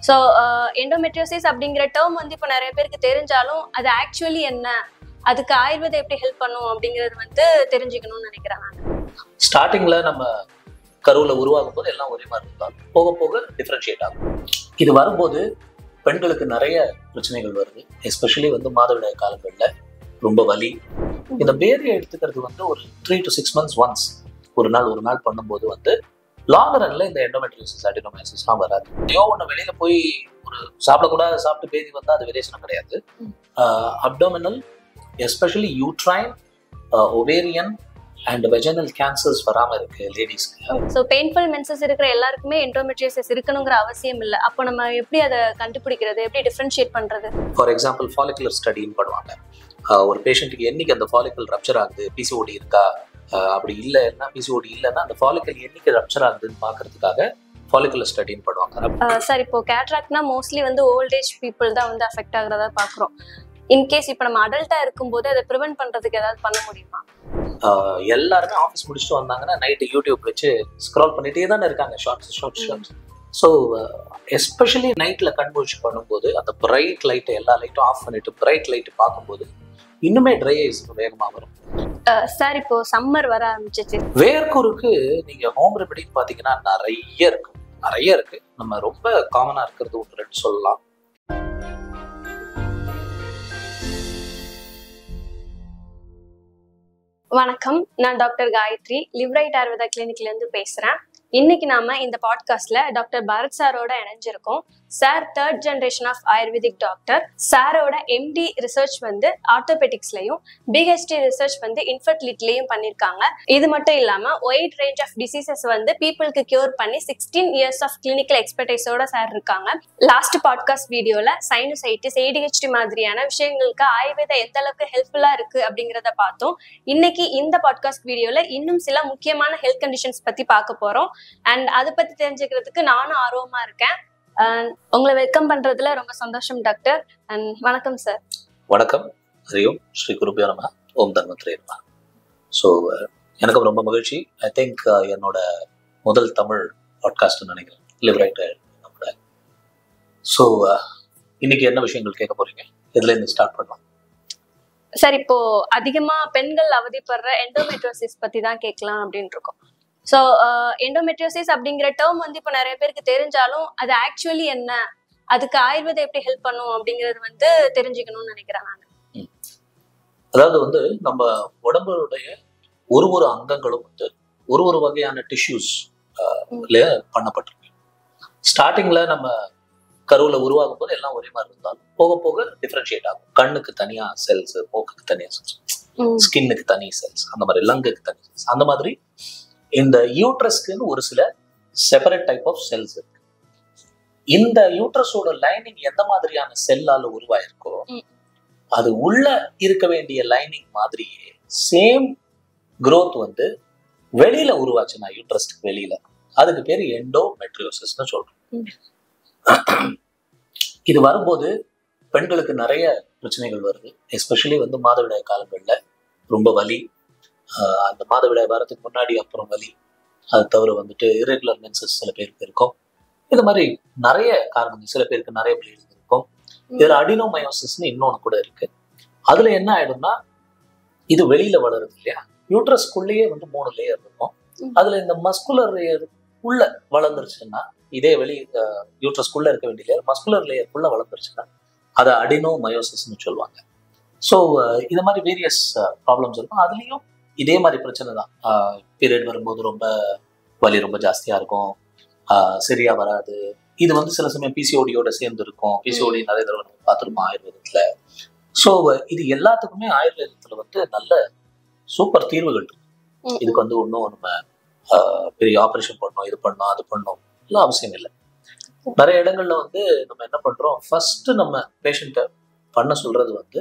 So endometriosis அப்படிங்கிற term வந்து இப்போ நிறைய பேருக்கு தெரிஞ்சாலும் அது ஆக்சுவலி என்ன, அதுக்கு ஆயுர்வேதம் எப்படி ஹெல்ப் பண்ணும் அப்படிங்கிறது வந்து தெரிஞ்சுக்கணும்னு நினைக்கிறேன் நான். ஸ்டார்டிங்ல நம்ம கருவில் உருவாகும் போது எல்லாம் ஒரே மாதிரி இருந்தாலும் போக போக டிஃப்ரென்ஷியேட் ஆகும். இது வரும்போது பெண்களுக்கு நிறைய பிரச்சனைகள் வருது. எஸ்பெஷலி வந்து மாதவிடாய் காலங்களில் ரொம்ப வலி. இந்த பேரியை எடுத்துக்கிறது வந்து ஒரு 3 to 6 months ஒன்ஸ் ஒரு நாள் பண்ணும்போது வந்து லாங் ரன்ல இந்த எண்டோமெட்ரியோசிஸ் அடினோமைசிஸ்லாம் வராது. ஐயோ ஒன்று வெளியில போய் ஒரு சாப்பிடக்கூடாது சாப்பிட்டு பேதி வந்தால் அது விரேசனம் கிடையாது. Abdominal especially uterine, ovarian and vaginal cancers வராமல் இருக்கு லேடிஸ்க்கு. ஸோ பெயின்ஃபுல் மென்சஸ் இருக்கிற எல்லாருக்குமே எண்டோமெட்ரியோசிஸ் இருக்கணுங்கிற அவசியம் இல்லை. அப்போ நம்ம எப்படி அதை கண்டுபிடிக்கிறது, எப்படி டிஃபரன்ஷியேட் பண்றது? ஃபார் எக்ஸாம்பிள் ஃபாலிகுலர் ஸ்டடின்னு பண்ணுவாங்க. ஒரு பேஷண்ட்டுக்கு என்னைக்கு அந்த ஃபாலிக்கல் ரப்சர் ஆகுது, பிசிஓடி இருக்கா, அப்படி இல்லைன்னா பிசிஓடி இல்லைன்னா அந்த ஃபாலிக்கல் என்னைக்கு ரப்சர் ஆகுதுன்னு பார்க்கறதுக்காக ஃபாலிகுலர் ஸ்டடின்னு பண்ணுவாங்க. சார் இப்போ கேட்ராக்ட்னா மோஸ்ட்லி வந்து ஓல்ட் ஏஜ் பீப்புள் தான் வந்து அஃபெக்ட் ஆகுறதா பார்க்குறோம். இன்கேஸ் இப்போ நம்ம அடல்ட்டா இருக்கும்போது அதை ப்ரிவென்ட் பண்றதுக்கு ஏதாவது பண்ண முடியுமா? எல்லாருமே ஆஃபீஸ் முடிச்சுட்டு வந்தாங்கன்னா நைட்டு யூடியூப் வச்சு ஸ்க்ரால் பண்ணிட்டே தானே இருக்காங்க, ஷார்ட்ஸ். ஸோ எஸ்பெஷலி நைட்டில் கண் முழிச்சு பண்ணும்போது அந்த பிரைட் லைட்டை எல்லா லைட்டும் ஆஃப் பண்ணிட்டு பிரைட் லைட்டு பார்க்கும்போது இன்னுமே ட்ரை ஐஸ் வேகமாக வரும். சார் இப்போ சம்மர் வர ஆரம்பிச்சிச்சு. வேர்க்குருக்கு நீங்க ஹோம் ரெமெடின்னு பார்த்தீங்கன்னா நிறைய இருக்கு. நம்ம ரொம்ப காமனாக இருக்கிறது 1-2 சொல்லலாம். வணக்கம், நான் டாக்டர் காயத்ரி, லிவ்ரைட் ஆயுர்வேதா கிளினிக்ல இருந்து பேசுறேன். இன்னைக்கு நாம இந்த பாட்காஸ்ட்ல டாக்டர் பரத் சாரோட இணைஞ்சிருக்கோம். Sir 3rd generation of ayurvedic doctor. சாரோட எம்டி ரிசர்ச் வந்து ஆர்த்தோபெடிக்ஸ்லயும், பிஹெச்டி ரிசர்ச் வந்து இன்ஃபர்டிலிட்டிலையும் பண்ணிருக்காங்க. இது மட்டும் இல்லாம ஒயிட் ரேஞ்ச் ஆஃப் டிசீசஸ் வந்து பீப்புளுக்கு கியூர் பண்ணி 16 years ஆஃப் கிளினிக்கல் எக்ஸ்பர்டைஸோட சார் இருக்காங்க. லாஸ்ட் பாட்காஸ்ட் வீடியோல சைனசைட்டிஸ், ADHD மாதிரியான விஷயங்களுக்கு ஆயுர்வேதம் எந்த அளவுக்கு ஹெல்ப்ஃபுல்லா இருக்கு அப்படிங்கிறத பார்த்தோம். இன்னைக்கு இந்த பாட்காஸ்ட் வீடியோல இன்னும் சில முக்கியமான ஹெல்த் கண்டிஷன்ஸ் பத்தி பார்க்க போறோம். அண்ட் அதை பத்தி தெரிஞ்சுக்கிறதுக்கு நானும் ஆர்வமா இருக்கேன். உங்களை வெல்கம் பண்றதுல ரொம்ப சந்தோஷம் டாக்டர். அண்ட் வணக்கம் சார். வணக்கம். ஹரியோம் ஸ்ரீ குருபியோ நமः. ஓம் தன்வந்திரே நமः. ஸோ எனக்கு ரொம்ப மகிழ்ச்சி. ஐ திங்க் என்னோட முதல் தமிழ் பாட்காஸ்ட் நினைக்கிறேன், லிவ்ரைட் நம்மளோட. ஸோ இன்னைக்கு என்ன விஷயங்கள் கேட்க போறீங்க, இதுல இருந்து ஸ்டார்ட் பண்ணலாம். சார் இப்போ அதிகமா பெண்கள் அவதிப்படுற எண்டோமெட்ரியோசிஸ் பத்தி தான் கேட்கலாம் அப்படின்னு இருக்கோம். ஸோ எண்டோமெட்ரியோசிஸ் அப்படிங்கிற டேர்ம் வந்து இப்போ நிறைய பேருக்கு தெரிஞ்சாலும் அது ஆக்சுவலி என்ன, அதுக்கு ஆயுர்வேதம் எப்படி ஹெல்ப் பண்ணும் அப்படிங்கிறது வந்து தெரிஞ்சுக்கணும்னு நினைக்கிறேன் நான். அதாவது வந்து நம்ம உடம்புடைய ஒரு அங்கங்களும் வந்து ஒரு வகையான டிஷ்யூஸ் பண்ணப்பட்டிருக்கு. ஸ்டார்டிங்ல நம்ம கருவில் உருவாகும் போது எல்லாம் ஒரே மாதிரி இருந்தாலும் போக போக டிஃபரன்ஷியேட் ஆகும். கண்ணுக்கு தனியா செல்ஸ், மூக்குக்கு தனியா செல்ஸ், ஸ்கின்னுக்கு தனி செல்ஸ், அந்த மாதிரி லங்குக்கு தனி செல்ஸ், அந்த மாதிரி இந்த யூட்ரஸ்க்குன்னு ஒரு சில செப்பரேட் டைப் ஆஃப் செல்ஸ் இருக்கு. இந்த யூட்ரஸோட லைனிங் எந்த மாதிரியான செல்லால உருவாயிருக்கோ அது உள்ள இருக்க வேண்டிய லைனிங் மாதிரியே சேம் growth வந்து வெளியில உருவாச்சுன்னா யூட்ரஸ்க்கு வெளியில, அதுக்கு பேர் எண்டோமெட்ரியோசிஸ்னு சொல்றோம். இது வரும்போது பெண்களுக்கு நிறைய பிரச்சனைகள் வருது. எஸ்பெஷலி வந்து மாதவிடாய் காலங்களில் ரொம்ப வலி, அந்த மாதவிடாய் வாரத்துக்கு முன்னாடி அப்புறம் வலி, அது தவிர வந்துட்டு இரெகுலர் மென்சஸ் சில பேருக்கு இருக்கும். இது மாதிரி நிறைய காரணங்கள், சில பேருக்கு நிறைய ப்ளீடிங் இருக்கும். இதில் அடினோமயோசிஸ்ன்னு இன்னொன்று கூட இருக்கு. அதுல என்ன ஆயிடும்னா இது வெளியில வளருது இல்லையா, யூட்ரஸ்குள்ளேயே வந்து 3 லேயர் இருக்கும். அதுல இந்த மஸ்குலர் லேயர் உள்ள வளர்ந்துருச்சுன்னா, இதே வெளி யூட்ரஸ்குள்ள இருக்க வேண்டிய லேயர் மஸ்குலர் லேயருக்குள்ள வளர்ந்துருச்சுன்னா அதை அடினோமயோசிஸ்ன்னு சொல்லுவாங்க. ஸோ இது மாதிரி வேரியஸ் ப்ராப்ளம்ஸ் இருக்கும். அதுலேயும் இதே மாதிரி பிரச்சனை தான். பீரியட் வரும்போது வலி ரொம்ப ஜாஸ்தியாக இருக்கும், சரியா வராது. இது வந்து சில சமயம் பிசிஓடியோட சேர்ந்து இருக்கும். பிசிஓடி நிறைய தடவை நம்ம பார்த்துருப்போம் ஆயுர்வேதத்தில். ஸோ இது எல்லாத்துக்குமே ஆயுர்வேதத்தில் வந்து நல்ல சூப்பர் தீர்வுகள் இருக்கு. இதுக்கு வந்து ஒன்றும் நம்ம பெரிய ஆப்ரேஷன் பண்ணோம், இது பண்ணோம், அது பண்ணோம் எல்லாம் அவசியம் இல்லை. நிறைய இடங்கள்ல வந்து நம்ம என்ன பண்றோம், ஃபர்ஸ்ட் நம்ம பேஷண்ட்டை பண்ண சொல்றது வந்து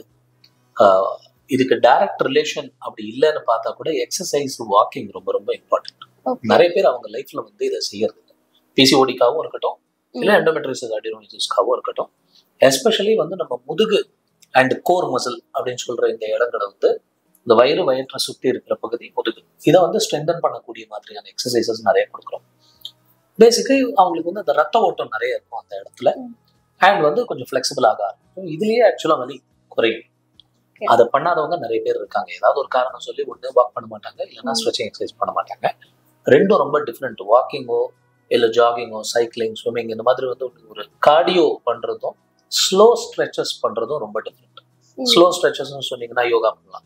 இதுக்கு டைரக்ட் ரிலேஷன் அப்படி இல்லைன்னு பார்த்தா கூட எக்ஸசைஸ், வாக்கிங் ரொம்ப ரொம்ப இம்பார்ட்டன்ட். நிறைய பேர் அவங்க லைஃப்ல வந்து இதை செய்யறது இல்லை. பிசிஓடிக்காகவும் இருக்கட்டும், இல்லை எண்டோமெட்ரியோசிஸ் அடினோமயோசிஸ்க்காகவும் இருக்கட்டும். எஸ்பெஷலி வந்து நம்ம முதுகு அண்ட் கோர் மசில் அப்படின்னு சொல்ற இந்த இடங்களை வந்து இந்த வயிற்றை சுற்றி இருக்கிற பகுதி முதுகு, இதை வந்து ஸ்ட்ரென்தன் பண்ணக்கூடிய மாதிரியான எக்ஸசைசஸ் நிறைய கொடுக்குறோம். பேசிக்கலி அவங்களுக்கு வந்து அந்த ரத்த ஓட்டம் நிறைய இருக்கும் அந்த இடத்துல. ஹேண்ட் வந்து கொஞ்சம் ஃபிளெக்சிபிள் ஆக ஆரம்பிக்கும். இதுலயே ஆக்சுவலா வலி குறையும். அதை பண்ணாதவங்க நிறைய பேர் இருக்காங்க. ஏதாவது ஒரு காரணம் சொல்லி ஒண்ணு வாக் பண்ண மாட்டாங்க, இல்லைன்னா ஸ்ட்ரெச்சிங் எக்ஸசைஸ் பண்ண மாட்டாங்க. ரெண்டும் ரொம்ப டிஃப்ரெண்ட். வாக்கிங்கோ இல்லை ஜாகிங்கோ சைக்கிளிங் ஸ்விம்மிங் இந்த மாதிரி வந்து ஒரு கார்டியோ பண்றதும் ஸ்லோ ஸ்ட்ரெச்சஸ் பண்றதும் ரொம்ப டிஃப்ரெண்ட். ஸ்லோ ஸ்ட்ரெச்சஸ்ன்னு சொன்னீங்கன்னா யோகா பண்ணலாம்,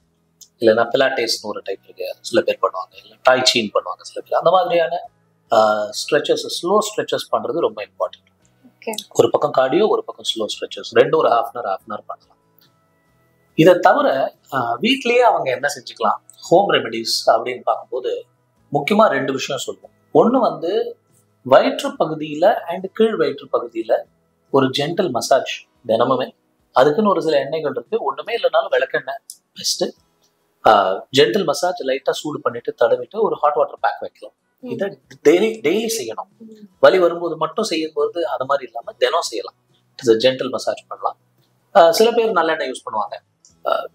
இல்லைன்னா பிலாட்டேஸ்னு ஒரு டைப் இருக்கு, சில பேர் பண்ணுவாங்க, இல்லை டாய்ச்சின்னு பண்ணுவாங்க சில பேர். அந்த மாதிரியான ஸ்ட்ரெச்சஸ் ஸ்லோ ஸ்ட்ரெச்சஸ் பண்றது ரொம்ப இம்பார்ட்டன்ட். ஒரு பக்கம் கார்டியோ, ஒரு பக்கம் ஸ்லோ ஸ்ட்ரெச்சஸ், ரெண்டும் ஒரு ஹாஃப் அன் ஹவர் பண்ணலாம். இதை தவிர வீட்லயே அவங்க என்ன செஞ்சுக்கலாம் ஹோம் ரெமெடிஸ் அப்படின்னு பார்க்கும்போது முக்கியமா 2 விஷயம் சொல்லுவோம். ஒண்ணு வந்து வயிற்று பகுதியில அண்ட் கீழ் வயிற்று பகுதியில ஒரு ஜென்டல் மசாஜ் தினமுமே. அதுக்குன்னு ஒரு சில எண்ணெய்கள் இருக்கு. ஒண்ணுமே இல்லைனாலும் விளக்கெண்ணெய் பெஸ்ட். ஜென்டல் மசாஜ் லைட்டா சூடு பண்ணிட்டு தடவிட்டு ஒரு ஹாட் வாட்டர் பேக் வைக்கலாம். இதை டெய்லி செய்யணும். வலி வரும்போது மட்டும் செய்யும்போது அது மாதிரி இல்லாம தினம் செய்யலாம். ஜென்டல் மசாஜ் பண்ணலாம். சில பேர் நல்லெண்ணெய் யூஸ் பண்ணுவாங்க.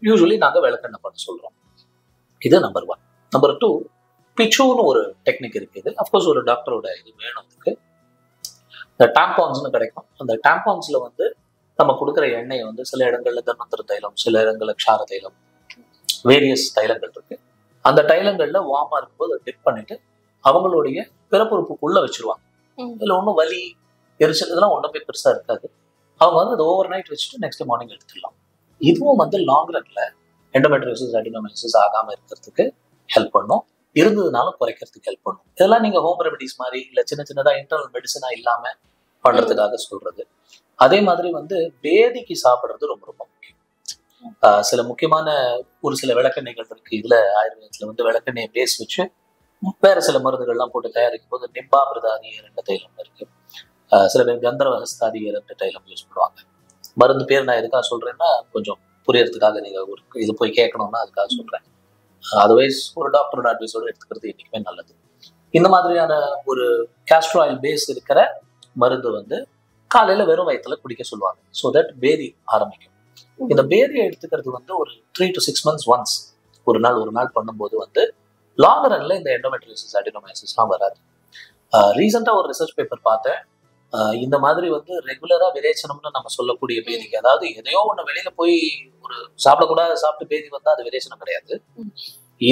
யூஸ்வலி நாங்க விளக்கெண்ணெய் பண்ண சொல்றோம். இது நம்பர் 1. நம்பர் 2, பிச்சுன்னு ஒரு டெக்னிக் இருக்குது. அஃப்கோர்ஸ் ஒரு டாக்டரோட இது வேணும். அதுக்கு இந்த டாம்பான்ஸ்னு கிடைக்கும். அந்த டாம்பான்ஸ்ல வந்து நம்ம கொடுக்குற எண்ணெயை வந்து சில இடங்கள்ல தன்வந்திர தைலம், சில இடங்கள்ல க்ஷார தைலம், வேரியஸ் தைலங்கள் இருக்கு. அந்த தைலங்கள்ல வார்மா இருக்கும்போது டிப் பண்ணிட்டு அவங்களுடைய பிறப்புறுப்புக்குள்ள வச்சிருவாங்க. இதுல ஒன்றும் வலி எரிச்சல் இதெல்லாம் ஒன்றுமே பெருசா இருக்காது. அவங்க வந்து அதை ஓவர் நைட் வச்சுட்டு நெக்ஸ்ட் மார்னிங் எடுத்துடலாம். இதுவும் வந்து லாங் ரன்ல எண்டோமெட்ரியோசிஸ் அடினோமைசிஸ் ஆகாம இருக்கிறதுக்கு ஹெல்ப் பண்ணும். இருந்ததுனாலும் குறைக்கிறதுக்கு ஹெல்ப் பண்ணும். இதெல்லாம் நீங்க ஹோம் ரெமெடிஸ் மாதிரி இல்லை சின்ன சின்னதா இன்டர்னல் மெடிசனா இல்லாம பண்றதுக்காக சொல்றது. அதே மாதிரி வந்து பேதிக்கு சாப்பிடுறது ரொம்ப ரொம்ப முக்கியம். சில முக்கியமான ஒரு சில விளக்கெண்ணெய்கள் இருக்கு. இதுல ஆயுர்வேதத்துல வந்து விளக்கெண்ணெயை பேஸ் வச்சு வேற சில மருந்துகள்லாம் போட்டு தயாரிக்கும் போது நிம்பாமிருதாதி 2 தைலம் இருக்கு. சில பேர் கந்தர்வஹஸ்தாதி 2 தைலம் யூஸ் பண்ணுவாங்க. மருந்து பேர் நான் எதுக்காக சொல்றேன்னா கொஞ்சம் புரியறதுக்காக நீங்க ஒரு இது போய் கேட்கணும்னா அதுக்காக சொல்றேன். அதர்வைஸ் ஒரு டாக்டரோட அட்வைஸோட எடுத்துக்கிறது என்னைக்குமே நல்லது. இந்த மாதிரியான ஒரு கேஸ்டர் ஆயில் பேஸ் இருக்கிற மருந்து வந்து காலையில வெறும் வயிற்றுல குடிக்க சொல்லுவாங்க. ஸோ தட் பேதி ஆரம்பிக்கும். இந்த பேதியை எடுத்துக்கிறது வந்து ஒரு 3 to 6 months ஒன்ஸ் ஒரு நாள் பண்ணும்போது வந்து லாங் ரன்ல இந்த எண்டோமெட்ரியோசிஸ் அடினோமைசிஸ்லாம் வராது. ரீசெண்டா ஒரு ரிசர்ச் பேப்பர் பார்த்தேன். இந்த மாதிரி வந்து ரெகுலரா விரேச்சனம்னு நம்ம சொல்லக்கூடிய பேதிக்கு, அதாவது எதையோ ஒண்ணு வெளியில போய் ஒரு சாப்பிடக்கூடாது சாப்பிட்டு பேதி வந்தா அது விரேச்சனம் கிடையாது.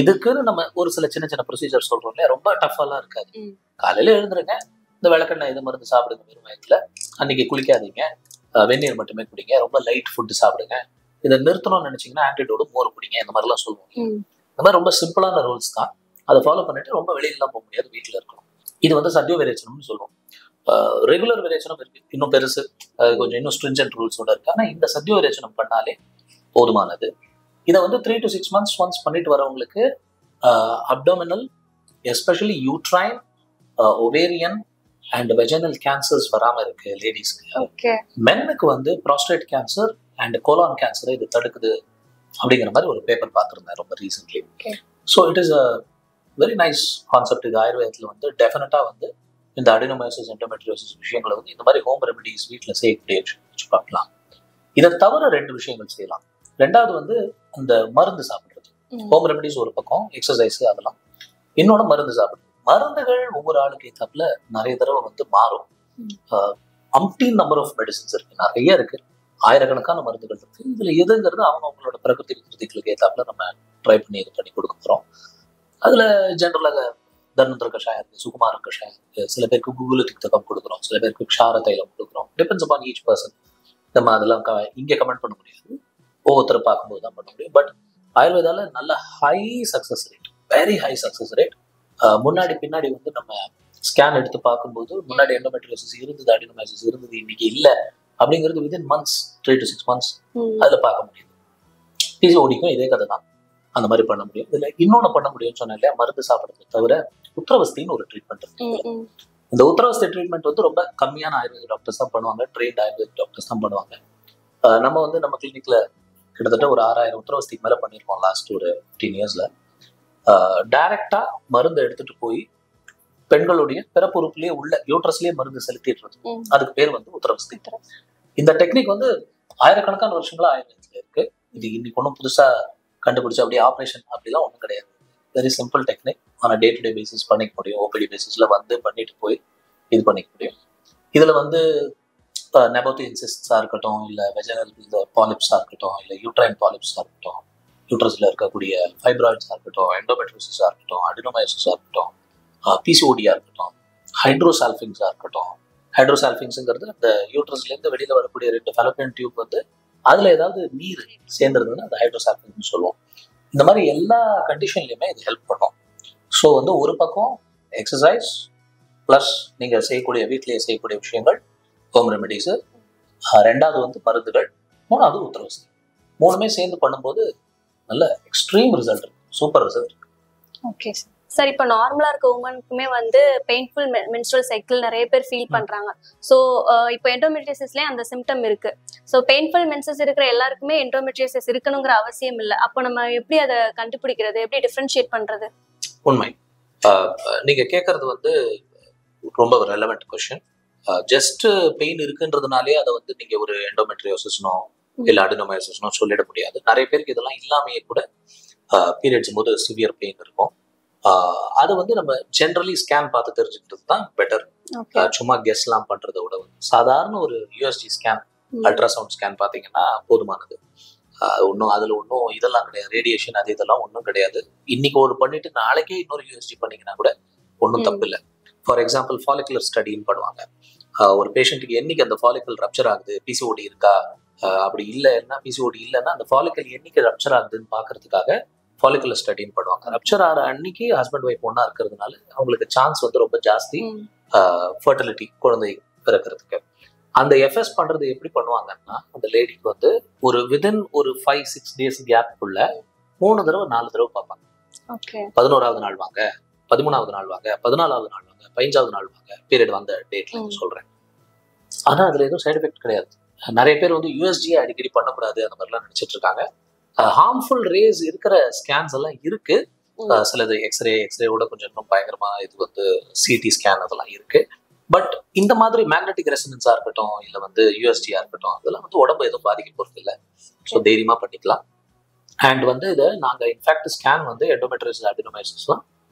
இதுக்குன்னு நம்ம ஒரு சில சின்ன சின்ன ப்ரொசீஜர் சொல்றோம் இல்லையா, ரொம்ப டஃபாலாம் இருக்காது. காலையில எழுந்துருங்க, இந்த விளக்கெண்ணெய் இது மருந்து சாப்பிடுங்க வெறும் வயிற்றுல, அன்னைக்கு குளிக்காதீங்க, வெந்நீர் மட்டுமே குடிங்க, ரொம்ப லைட் ஃபுட்டு சாப்பிடுங்க, இதை நிறுத்தணும்னு நினைச்சீங்கன்னா ஆன்டிடோடு மோர் குடிங்க, இந்த மாதிரிலாம் சொல்லுவோம். இந்த மாதிரி ரொம்ப சிம்பிளான ரூல்ஸ் தான். அதை ஃபாலோ பண்ணிட்டு ரொம்ப வெளியிலாம் போக முடியாது, வீட்டில் இருக்கணும். இது வந்து சத்திய விரேச்சனம்னு சொல்லுவோம். ரெகுலர் விரேச்சனம் இருக்கு, இன்னும் பெருசு, கொஞ்சம் இன்னும் ஸ்ட்ரிஞ்சன்ட் ரூல்ஸோட இருக்கு. ஆனால் இந்த சத்திய விரேச்சனம் பண்ணாலே போதுமானது. இதை வந்து 3 to 6 months ஒன்ஸ் பண்ணிட்டு வரவங்களுக்கு abdominal, especially uterine, ovarian and vaginal cancers வராம இருக்கு லேடிஸ்க்கு. மென்னுக்கு வந்து ப்ராஸ்டேட் கேன்சர் அண்ட் கோலான் கேன்சரை இது தடுக்குது அப்படிங்கிற மாதிரி ஒரு பேப்பர் பார்த்துருந்தேன் ரொம்ப recently. So it is a very nice concept. இது ஆயுர்வேதத்தில் வந்து டெஃபினட்டா வந்து இந்த அடினோமைசிஸ் எண்டோமெட்ரியோசிஸ் விஷயங்களை வந்து இந்த மாதிரி ஹோம் ரெமெடிஸ் வீட்டில் செய்யக்கூடிய வச்சு பார்க்கலாம். இதை தவிர 2 விஷயங்கள் செய்யலாம். 2வது வந்து அந்த மருந்து சாப்பிடுறது. ஹோம் ரெமெடிஸ் ஒரு பக்கம், எக்ஸசைஸ் அதெல்லாம். இன்னொன்று மருந்து சாப்பிடுறது. மருந்துகள் ஒவ்வொரு ஆளுக்கு ஏற்றாப்புல நிறைய தடவை வந்து மாறும். அம்டீன் நம்பர் ஆஃப் மெடிசன்ஸ் இருக்கு, நிறைய இருக்கு, ஆயிரக்கணக்கான மருந்துகள் இருக்கு. இதுல எதுங்கிறது அவங்களோட பிரகிருதி விகிருதிகளுக்கு ஏற்றாப்புல நம்ம ட்ரை பண்ணி இது பண்ணி கொடுக்க போறோம். அதுல ஜென்ரலாக தன்வந்திர கஷாயம் இருக்கு, சுகுமார கஷாயம் இருக்கு, சில பேருக்கு குகுலிக் தகம் கொடுக்குறோம், சில பேருக்கு க்ஷார தைலம் கொடுக்குறோம். Depends upon each person. நம்ம அதெல்லாம் இங்கே கமெண்ட் பண்ண முடியாது, ஒவ்வொருத்தரை பார்க்கும்போது தான் பண்ண முடியும். பட் ஆயுர்வேதால நல்ல high success rate, very high success rate. முன்னாடி பின்னாடி வந்து நம்ம ஸ்கேன் எடுத்து பார்க்கும்போது முன்னாடி எண்டோமெட்ரியோசிஸ் இருந்தது, அடினோமைசிஸ் இருந்தது, இன்னைக்கு இல்லை அப்படிங்கிறது வித்தின் மந்த்ஸ், 3 to 6 months அதுல பார்க்க முடியுது. பிசிஓடிக்கும் இதே கதை தான், அந்த மாதிரி பண்ண முடியும். இதுல இன்னொன்னு பண்ண முடியும்னு சொன்னேன் இல்லையா, மருந்து சாப்பிடுறது தவிர உத்தரவஸ்தின்னு ஒரு ட்ரீட்மெண்ட் இருக்கு. இந்த உத்தரவஸ்தி ட்ரீட்மெண்ட் வந்து ரொம்ப கம்மியான ஆயுர்வேத டாக்டர்ஸ் தான் பண்ணுவாங்க, ட்ரெயின்ட் ஆயுர்வேத டாக்டர்ஸ் தான் பண்ணுவாங்க. நம்ம வந்து நம்ம கிளினிக்ல கிட்டத்தட்ட ஒரு 6000 உத்தரவஸ்திக்கு மேல பண்ணிருக்கோம் லாஸ்ட் ஒரு 15 yearsல. டைரக்டா மருந்து எடுத்துட்டு போய் பெண்களுடைய பிறப்புறுப்புலயே உள்ள யூட்ரஸ்லயே மருந்து செலுத்திடுறது, அதுக்கு பேர் வந்து உத்தரவஸ்தி. இந்த டெக்னிக் வந்து ஆயிரக்கணக்கான வருஷங்களா ஆயுர்வேதத்துல இருக்கு. இது இன்னைக்கு ஒன்றும் புதுசா கண்டுபிடிச்சு அப்படியே ஆப்ரேஷன் அப்படிலாம் ஒன்றும் கிடையாது. Very simple technique. ஆனா டே டு டே பேசிஸ் பண்ணிக்க முடியும். ஓபிடி பேசிஸ்ல வந்து பண்ணிட்டு போய் இது பண்ணிக்க முடியும். இதுல வந்து நெபோத்தியன் சிஸ்டா இருக்கட்டும், இல்ல வெஜினல் பாலிப்ஸா இருக்கட்டும், இல்ல யூட்ரைன் பாலிப்ஸா இருக்கட்டும், யூட்ரஸ்ல இருக்கக்கூடிய ஃபைப்ராய்ட்ஸா இருக்கட்டும், எண்டோமெட்ரியோசிஸா இருக்கட்டும், அடினோமயோசிஸா இருக்கட்டும், பிசிஓடியா இருக்கட்டும், ஹைட்ரோசால்ஃபிங்ஸா இருக்கட்டும். ஹைட்ரோசால்ஃபிங்ஸுங்கிறது அந்த யூட்ரஸ்ல இருந்து வெளியில வரக்கூடிய 2 ஃபெலோப்பியன் டியூப் வந்து அதுல ஏதாவது நீர் சேர்ந்துருதுன்னா அது ஹைட்ரோசால்ஃபிங்னு சொல்லுவோம். இந்த மாதிரி எல்லா கண்டிஷன்லயுமே இது ஹெல்ப் பண்ணும். ஸோ வந்து ஒரு பக்கம் எக்ஸசைஸ் பிளஸ் நீங்க செய்யக்கூடிய வீட்டிலேயே செய்யக்கூடிய விஷயங்கள், ஹோம் ரெமெடிஸு, ரெண்டாவது வந்து மருந்துகள், மூணாவது உத்தரவசதி. மூணுமே சேர்ந்து பண்ணும்போது நல்ல எக்ஸ்ட்ரீம் ரிசல்ட் இருக்கு, சூப்பர் ரிசல்ட் இருக்கு. Okay sir. சார் இப்போ நார்மலா இருக்க உமனுக்குமே வந்து பெயின்ஃபுல் மென்ஸ்ட்ரல் சைக்கிள் நிறைய பேர் ஃபீல் பண்றாங்க. ஸோ இப்போ எண்டோமெட்ரியோசிஸ்லயே அந்த சிம்டம் இருக்கு. ஸோ பெயின்ஃபுல் மென்சஸ் இருக்கிற எல்லாருக்குமே எண்டோமெட்ரியோசிஸ் இருக்கணுங்கிற அவசியம் இல்லை. அப்போ நம்ம எப்படி அதை கண்டுபிடிக்கிறது, எப்படி டிஃபரன்ஷியேட் பண்றது? உண்மை. நீங்க கேட்கறது வந்து ரொம்ப ரெலவெண்ட் கொஸ்டின். ஜஸ்ட் பெயின் இருக்குன்றதுனாலே அதை வந்து நீங்க ஒரு எண்டோமெட்ரியோசிஸ்னோ இல்ல அடினோமயோசிஸ்னோ சொல்லிட முடியாது. நிறைய பேருக்கு இதெல்லாம் இல்லாமையே கூட பீரியட்ஸ் போது சிவியர் பெயின் இருக்கும். அது வந்து நம்ம ஜென்ரலி ஸ்கேன் பார்த்து தெரிஞ்சுக்கிறது தான் பெட்டர். சும்மா கெஸ்லாம் பண்றதை விட சாதாரண ஒரு யூஎஸ்ஜி ஸ்கேன், அல்ட்ராசவுண்ட் ஸ்கேன் பார்த்தீங்கன்னா போதுமானது. ஒன்றும் அதில் ஒன்றும் இதெல்லாம் கிடையாது, ரேடியேஷன் அது இதெல்லாம் ஒன்றும் கிடையாது. இன்னைக்கு ஒரு பண்ணிட்டு நாளைக்கே இன்னொரு யூஎஸ்ஜி பண்ணிங்கன்னா கூட ஒன்றும் தப்பு இல்லை. ஃபார் எக்ஸாம்பிள் ஃபாலிகுலர் ஸ்டடின்னு பண்ணுவாங்க. ஒரு பேஷண்ட்டுக்கு என்னைக்கு அந்த ஃபாலிக்கல் ரப்சர் ஆகுது, பிசிஓடி இருக்கா, அப்படி இல்லைன்னா பிசிஓடி இல்லைன்னா அந்த ஃபாலிக்கல் என்னைக்கு ரப்சர் ஆகுதுன்னு பார்க்கறதுக்காக ஃபாலிகுலர் ஸ்டடின்னு பண்ணுவாங்க. ரப்சர் ஆகிற அன்னைக்கு ஹஸ்பண்ட் ஒய்ஃப் ஒன்றா இருக்கிறதுனால அவங்களுக்கு சான்ஸ் வந்து ரொம்ப ஜாஸ்தி ஃபர்டிலிட்டி, குழந்தை பிறக்கிறதுக்கு. அந்த எஃப்எஸ் பண்றது எப்படி பண்ணுவாங்கன்னா, அந்த லேடிக்கு வந்து ஒரு விதின் ஒரு 5-6 days கேப்புக்குள்ள 3 தடவை 4 தடவை பார்ப்பாங்க. 11வது நாள் வாங்க, 13வது நாள் வாங்க, 14வது நாள் வாங்க, 15வது நாள் வாங்க, பீரியட் வந்த டேட்ல சொல்றேன். ஆனா அதுல எதுவும் சைடு எஃபெக்ட் கிடையாது. நிறைய பேர் வந்து யூஎஸ்ஜி அடிக்கடி பண்ணக்கூடாது அந்த மாதிரிலாம் நினைச்சிட்டு இருக்காங்க. ஹார்ம்ஃபுல் ரேஸ் இருக்கிற ஸ்கேன்ஸ் எல்லாம் இருக்கு. சிலது எக்ஸ்ரேவோட கொஞ்சம் இன்னும் பயங்கரமா இது வந்து சிடி ஸ்கேன் அதெல்லாம் இருக்கு. பட் இந்த மாதிரி மேக்னெட்டிக் ரெசனன்ஸா இருக்கட்டும், இல்ல வந்து யூஎஸ்டியா இருக்கட்டும், அதெல்லாம் வந்து உடம்பு எதுவும் பாதிக்க போறது இல்லை. ஸோ தைரியமா பண்ணிக்கலாம். அண்ட் வந்து இதை நாங்க இன்ஃபேக்ட் ஸ்கேன் வந்து எண்டோமெட்ரியோசிஸ், அடினோமயோசிஸ்லாம்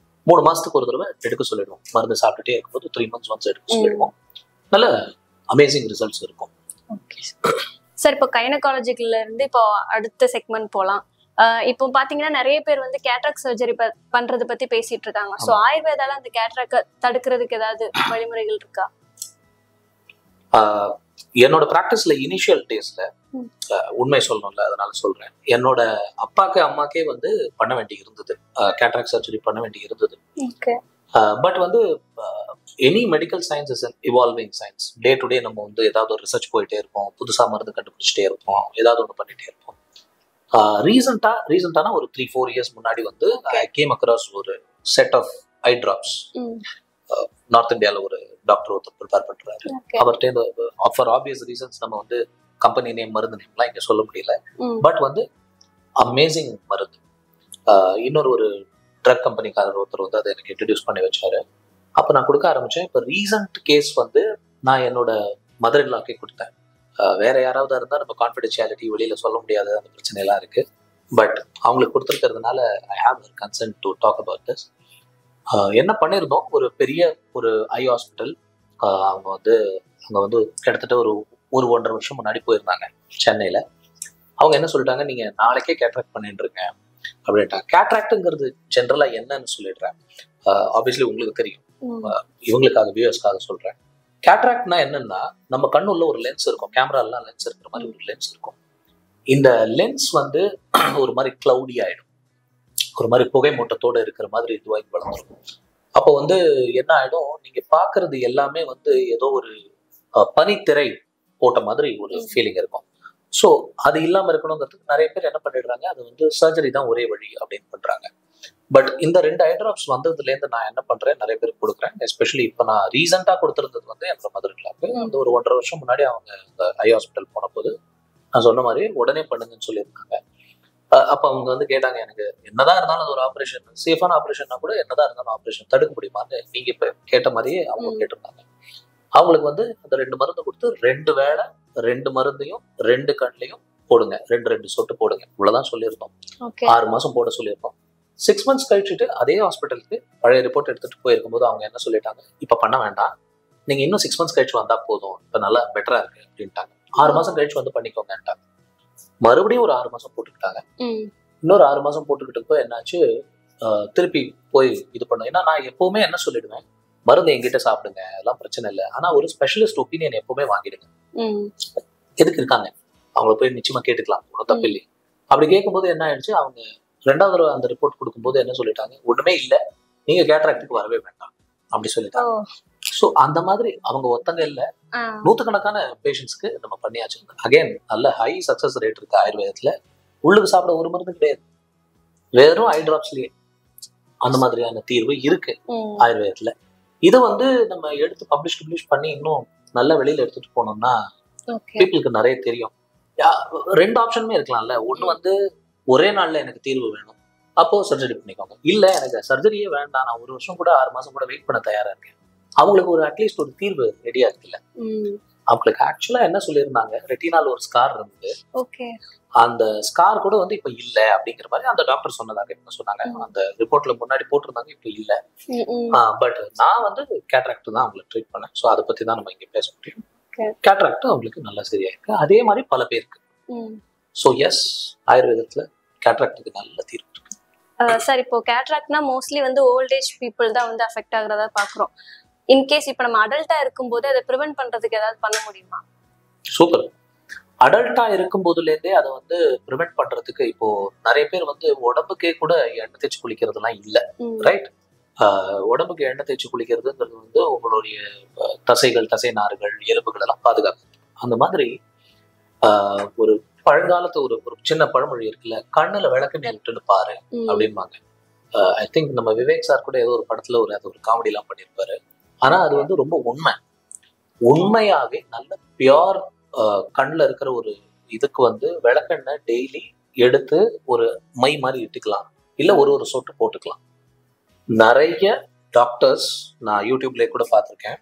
3 மாசத்துக்கு ஒரு தடவை எடுக்க சொல்லிடுவோம். மருந்து சாப்பிட்டுட்டே இருக்கும்போது 3 months ஒன்ஸ் எடுக்க சொல்லிடுவோம். நல்ல அமேசிங் ரிசல்ட்ஸ் இருக்கும். சார், இப்போ கைனகாலஜில இருந்து இப்போ அடுத்த செக்மெண்ட் போலாம். இப்போ பாத்தீங்கன்னா நிறைய பேர் வந்து கேட்ராக்ட் சர்ஜரி பண்றதை பத்தி பேசிட்டு இருக்காங்க. ஸோ ஆயுர்வேதால அந்த கேட்ராக்ட் தடுக்கிறதுக்கு ஏதாவது வழிமுறைகள் இருக்கா? என்னோட பிராக்டிஸ்ல இனிஷியல் டேஸ்ல உண்மை சொல்லணும்ல, அதனால சொல்றேன். என்னோட அப்பாக்கு அம்மாக்கே வந்து பண்ண வேண்டி இருந்தது, கேட்ராக்ட் சர்ஜரி பண்ண வேண்டி இருந்தது. பட் வந்து any medical science is evolving science. Day to day நம்ம வந்து ஏதாவது ஒரு ரிசர்ச் போயிட்டே இருப்போம், புதுசா மருந்து கண்டுபிடிச்சிட்டே இருப்போம், ஏதாவது ஒன்று பண்ணிட்டே இருப்போம். ரீசெண்டான ஒரு 3-4 years முன்னாடி வந்து ஐ கேம் அக்ராஸ் ஒரு set of eye drops. North இந்தியாவில் ஒரு டாக்டர் ஒருத்தர் ப்ரிப்பேர் பண்றாரு. அவர்கிட்ட ஃபார் ஆப்வியஸ் ரீசன்ஸ் நம்ம வந்து கம்பெனி நேம், மருந்து நேம்லாம் இங்கே சொல்ல முடியல. பட் வந்து அமேசிங் மருந்து. இன்னொரு ஒரு ட்ரக் கம்பெனிக்காரர் ஒருத்தர் வந்து அதை எனக்கு இன்ட்ரடியூஸ் பண்ணி வச்சாரு. அப்போ நான் கொடுக்க ஆரம்பிச்சேன். இப்போ ரீசன்ட் கேஸ் வந்து நான் என்னோட மதர் இன்லாக்கே கொடுத்தேன். வேற யாராவது இருந்தால் நம்ம கான்ஃபிடென்ஷியாலிட்டி வெளியில சொல்ல முடியாத அந்த பிரச்சனைலாம் இருக்கு. பட் அவங்களுக்கு கொடுத்துருக்கிறதுனால I have consent to talk about this. என்ன பண்ணியிருந்தோம், ஒரு பெரிய ஒரு ஐ ஹாஸ்பிட்டல். அவங்க வந்து அங்கே வந்து கிட்டத்தட்ட ஒரு 1-1.5 வருஷம் முன்னாடி போயிருந்தாங்க சென்னையில். அவங்க என்ன சொல்லிட்டாங்க, நீங்க நாளைக்கே கேட்ராக்ட் பண்ணிட்டுருங்க அப்படின்ட்டாங்க. கேட்ராக்டுங்கிறது ஜென்ரலாக என்னன்னு சொல்லிடுறேன். ஆப்வியஸ்லி உங்களுக்கு தெரியும், இவங்களுக்காக வியூவர்ஸ்க்காக சொல்றேன். கேட்ராக்ட்னா என்னன்னா, நம்ம கண்ணுள்ள ஒரு லென்ஸ் இருக்கும், கேமராலாம் லென்ஸ் இருக்கிற மாதிரி ஒரு லென்ஸ் இருக்கும். இந்த லென்ஸ் வந்து ஒரு மாதிரி கிளவுடி ஆயிடும், ஒரு மாதிரி புகை மூட்டத்தோட இருக்கிற மாதிரி இதுவாகி வளர்ந்துருக்கும். அப்போ வந்து என்ன ஆயிடும், நீங்க பாக்குறது எல்லாமே வந்து ஏதோ ஒரு பனித்திரை போட்ட மாதிரி ஒரு ஃபீலிங் இருக்கும். ஸோ அது இல்லாம இருக்கணுங்கிறதுக்கு நிறைய பேர் என்ன பண்ணிடுறாங்க, அது வந்து சர்ஜரி தான் ஒரே வழி அப்படின்னு பண்றாங்க. பட் இந்த 2 ஐ டிராப்ஸ் வந்ததுலேருந்து நான் என்ன பண்றேன், நிறைய பேருக்கு கொடுக்குறேன். எஸ்பெஷலி இப்போ நான் ரீசெண்டாக கொடுத்துருந்தது வந்து என்னோட மதர் இன்லாக்கு. அந்த ஒரு 1.5 வருஷம் முன்னாடி அவங்க இந்த ஐ ஹாஸ்பிட்டல் போன போது நான் சொன்ன மாதிரி உடனே பண்ணுங்கன்னு சொல்லியிருக்காங்க. அப்போ அவங்க வந்து கேட்டாங்க, எனக்கு என்னதான் இருந்தாலும் அது ஒரு ஆப்ரேஷன், சேஃபான ஆப்ரேஷன்னா கூட என்னதான் இருந்தாலும் ஆப்ரேஷன் தடுக்க முடியுமான்னு நீங்க இப்போ கேட்ட மாதிரியே அவங்க கேட்டிருந்தாங்க. அவங்களுக்கு வந்து அந்த 2 மருந்து கொடுத்து 2 வேளை 2 மருந்தையும் 2 கண்லையும் போடுங்க, 2 சொட்டு போடுங்க, இவ்வளவுதான் சொல்லியிருந்தோம். 6 மாசம் போட சொல்லியிருந்தோம். 6 months கழிச்சுட்டு அதே ஹாஸ்பிட்டலுக்கு பழைய ரிப்போர்ட் எடுத்துட்டு போயிருக்கும் போது அவங்க என்ன சொல்லிட்டாங்க, இப்ப பண்ண வேண்டாம், நீங்க இன்னும் 6 months கழிச்சு வந்தா போதும், இப்ப நல்லா பெட்டரா இருக்கு அப்படின்ட்டாங்க. 6 மாசம் கழிச்சு வந்து பண்ணிக்கோங்கன்ட்டாங்க. மறுபடியும் ஒரு 6 மாசம் போட்டுக்கிட்டாங்க. இன்னொரு 6 மாசம் போட்டுக்கிட்டப்போ என்னாச்சு, திருப்பி போய் இது பண்ணோம். ஏன்னா நான் எப்பவுமே என்ன சொல்லிடுவேன், மருந்து என்கிட்ட சாப்பிடுங்க, அதெல்லாம் பிரச்சனை இல்லை, ஆனா ஒரு ஸ்பெஷலிஸ்ட் ஒப்பீனியன் எப்பவுமே வாங்கிடுங்க. எதுக்கு இருக்காங்க, அவங்கள போய் நிச்சயமா கேட்டுக்கலாம், ஒன்றும் தப்பு இல்லை. அப்படி கேட்கும்போது என்ன ஆயிடுச்சு, அவங்க 2வது தடவை அந்த ரிப்போர்ட் கொடுக்கும்போது என்ன சொல்லிட்டாங்க, ஒண்ணுமே இல்லை, நீங்க கேட்ராக்டுக்கு வரவே வேண்டாம் அப்படி சொல்லிட்டாங்க. ஸோ அந்த மாதிரி அவங்க ஒத்தங்க இல்லை, நூற்றுக்கணக்கான பேஷண்ட்ஸ்க்கு நம்ம பண்ணியாச்சு. அகைன் நல்ல ஹை சக்சஸ் ரேட் இருக்கு ஆயுர்வேதத்துல. உள்ளுக்கு சாப்பிட ஒரு மருந்து கிடையாது, வெறும் ஐ டிராப்ஸ்லயே அந்த மாதிரியான தீர்வு இருக்கு ஆயுர்வேதத்துல. இது வந்து நம்ம எடுத்து பப்ளிஷ் பண்ணி இன்னும் நல்ல வெளியில எடுத்துட்டு போனோம்னா பீப்புளுக்கு நிறைய தெரியும். 2 ஆப்ஷனுமே இருக்கலாம்ல. ஒண்ணு வந்து ஒரே நாள்ல எனக்கு தீர்வு வேணும், அப்போ சர்ஜரி பண்ணிக்கோங்க. இல்ல எனக்கு சர்ஜரியே வேண்டாம், நான் 1 வருஷம் கூட 6 மாசம் கூட வெயிட் பண்ண தயாரா இருக்கேன், அவங்களுக்கு ஒரு அட்லீஸ்ட் ஒரு தீர்வு ரெடியா இருக்குல்ல. அவங்களுக்கு ஆக்சுவலா என்ன சொல்லியிருந்தாங்க, ரெட்டினால் ஒரு ஸ்கார் இருந்தது, அந்த ஸ்கார் கூட வந்து இப்ப இல்ல அப்படிங்கிற மாதிரி அந்த டாக்டர் சொன்னதாக என்ன சொன்னாங்க, அந்த ரிப்போர்ட்ல முன்னாடி போட்டிருந்தாங்க, இப்ப இல்ல. பட் நான் வந்து கேட்ராக்ட் தான் அவங்களை ட்ரீட் பண்ணேன். ஸோ அதை பத்தி தான் நம்ம இங்க பேச முடியும். கேட்ராக்ட் அவங்களுக்கு நல்லா சரியா இருக்கு, அதே மாதிரி பல பேருக்கு. ஸோ எஸ், ஆயுர்வேதத்துல கேட்ராக்டுக்கு நல்ல தீர்வு இருக்கு. சார், இப்போ கேட்ராக்ட்னா மோஸ்ட்லி வந்து ஓல்ட் ஏஜ் பீப்புள் தான் வந்து அஃபெக்ட் ஆகுறதா பாக்குறோம். இன்கேஸ் இப்ப நம்ம அடல்ட்டா இருக்கும்போது அதை ப்ரிவென்ட் பண்றதுக்கு ஏதாவது பண்ண முடியுமா? சூப்பர். அடல்ட்டா இருக்கும் போதுலேருந்தே அதை வந்து ப்ரிவென்ட் பண்றதுக்கு இப்போ நிறைய பேர் வந்து உடம்புக்கே கூட எண்ணெய் தேய்ச்சி குளிக்கிறதுலாம் இல்லை, ரைட்? உடம்புக்கு எண்ணெய் தேய்ச்சி குளிக்கிறதுங்கிறது வந்து உங்களுடைய தசைகள், தசை நார்கள், எலும்புகள் எல்லாம் பாதுகாக்கும். அந்த மாதிரி ஒரு பழங்காலத்து ஒரு சின்ன பழமொழி இருக்குல்ல, கண்ணுல விளக்கெண்ணெய் விட்டுன்னு பாரு அப்படின்பாங்க. ஐ திங்க் நம்ம விவேக் சார் கூட ஏதோ ஒரு படத்துல அது ஒரு காமெடி எல்லாம் பண்ணியிருப்பாரு. ஆனா அது வந்து ரொம்ப உண்மையாவே நல்ல பியோர் கண்ணுல இருக்கிற ஒரு இதுக்கு வந்து விளக்கெண்ணெய் டெய்லி எடுத்து ஒரு மை மாதிரி இட்டுக்கலாம், இல்ல ஒரு சொட்டு போட்டுக்கலாம். நிறைய டாக்டர்ஸ் நான் யூடியூப்ல கூட பார்த்திருக்கேன்,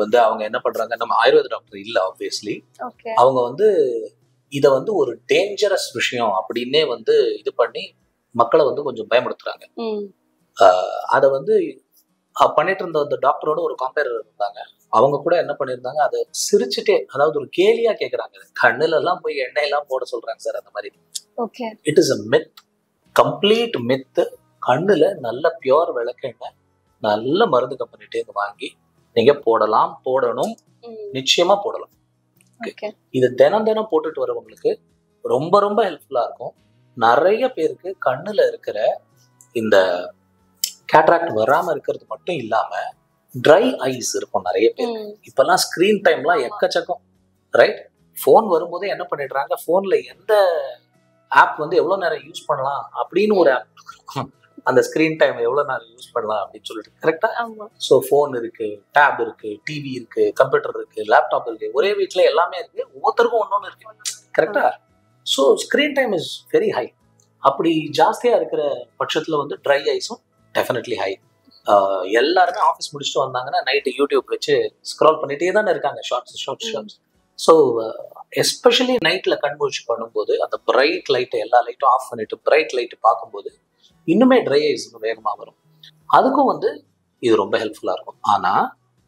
வந்து அவங்க என்ன பண்றாங்க, நம்ம ஆயுர்வேத டாக்டர் இல்ல ஆப்வியஸ்லி, அவங்க வந்து இத வந்து ஒரு டேஞ்சரஸ் விஷயம் அப்படின்னே வந்து இது பண்ணி மக்களை வந்து கொஞ்சம் பயமுறுத்துறாங்க. அத வந்து பண்ணிட்டு இருந்த அந்த டாக்டரோட ஒரு கம்பேரர் இருந்தாங்க, அவங்க கூட என்ன பண்ணிருந்தாங்க, அதை சிரிச்சுட்டே, அதாவது ஒரு கேலியா கேக்குறாங்க, கண்ணுல எல்லாம் போய் எண்ணெய் எல்லாம் போட சொல்றாங்க சார் அந்த மாதிரி. It is a myth, complete myth. கண்ணுல நல்ல பியோர் விளக்கெண்ணெய் நல்ல மருந்து கம்பெனிட்டே இருந்து வாங்கி நீங்க போடணும், நிச்சயமா போடலாம். இது தினம் போட்டுட்டு வரவங்களுக்கு ரொம்ப ரொம்ப ஹெல்ப்ஃபுல்லா இருக்கும். நிறைய பேருக்கு கண்ணுல இருக்கிற இந்த கேட்ராக்ட் வராம இருக்கிறது மட்டும் இல்லாம ட்ரை ஐஸ் இருக்கும் நிறைய பேர். இப்பெல்லாம் ஸ்கிரீன் டைம்லாம் எக்கச்சக்கம், ரைட்? போன் வரும்போதே என்ன பண்ணிடுறாங்க, போன்ல எந்த ஆப் வந்து எவ்வளவு நேரம் யூஸ் பண்ணலாம் அப்படின்னு ஒரு ஆப், அந்த ஸ்கிரீன் டைம் எவ்வளவு நேரம் யூஸ் பண்ணலாம் அப்படின்னு சொல்லிட்டு, கரெக்டா? ஸோ போன் இருக்கு, டேப் இருக்கு, டிவி இருக்கு, கம்ப்யூட்டர் இருக்கு, லேப்டாப் இருக்கு, ஒரே வீட்டுல எல்லாமே இருக்கு, ஒவ்வொருத்தருக்கும் ஒன்னொன்னு இருக்கு, கரெக்டா? So screen time is very high. அப்படி ஜாஸ்தியா இருக்கிற பட்சத்துல வந்து ட்ரை ஐஸும் டெஃபினெட்லி ஹை. எல்லாருமே ஆஃபீஸ் முடிச்சுட்டு வந்தாங்கன்னா நைட்டு யூடியூப் வச்சு ஸ்க்ரால் பண்ணிட்டே தானே இருக்காங்க, ஷார்ட்ஸ். ஸோ எஸ்பெஷலி நைட்ல கண் முழிச்சு பண்ணும்போது அந்த பிரைட் லைட்டை, எல்லா லைட்டும் ஆஃப் பண்ணிட்டு பிரைட் லைட்டு பார்க்கும்போது இன்னுமே ட்ரை ஐஸ் இன்னும் வேகமாக வரும். அதுக்கும் வந்து இது ரொம்ப ஹெல்ப்ஃபுல்லா இருக்கும். ஆனா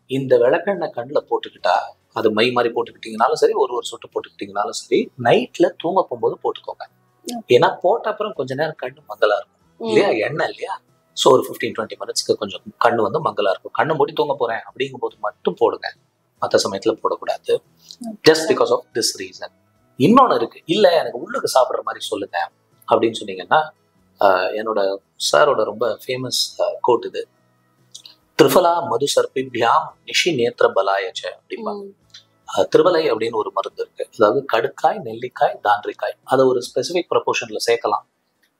இந்த விளக்கெண்ணெய் கண்ணில் போட்டுக்கிட்டா, அது மை மாதிரி போட்டுக்கிட்டீங்கனாலும் சரி, ஒரு சொட்டு போட்டுக்கிட்டீங்கனாலும் சரி, நைட்ல தூங்க போகும்போது போட்டுக்கோங்க. ஏன்னா போட்ட அப்புறம் கொஞ்ச நேரம் கண்ணு மங்கலா இருக்கும் இல்லையா, எண்ணெய் இல்லையா? ஸோ ஒரு 15-20 மினிட்ஸ்க்கு கொஞ்சம் கண்ணு வந்து மங்கலா இருக்கும். கண்ணு மூடி தூங்க போறேன் அப்படிங்கும் போது மட்டும் போடுங்க, மற்ற சமயத்துல போடக்கூடாது. Just because of this reason. இன்னொன்னு இருக்கு, இல்ல எனக்கு உள்ளுக்கு சாப்பிடுற மாதிரி சொல்லுங்க அப்படின்னு சொன்னீங்கன்னா, என்னோட சாரோட ரொம்ப ஃபேமஸ் கோட் இது, திரிஃபலா மது சர்பிபியாம் நிஷி நேத்திர பலாயச்ச அப்படிம்பாங்க. திருவலை அப்படின்னு ஒரு மருந்து இருக்கு, அதாவது கடுக்காய், நெல்லிக்காய், தாண்டிக்காய், அதை ஒரு ஸ்பெசிபிக் ப்ரொபோர்ஷன்ல சேர்க்கலாம்.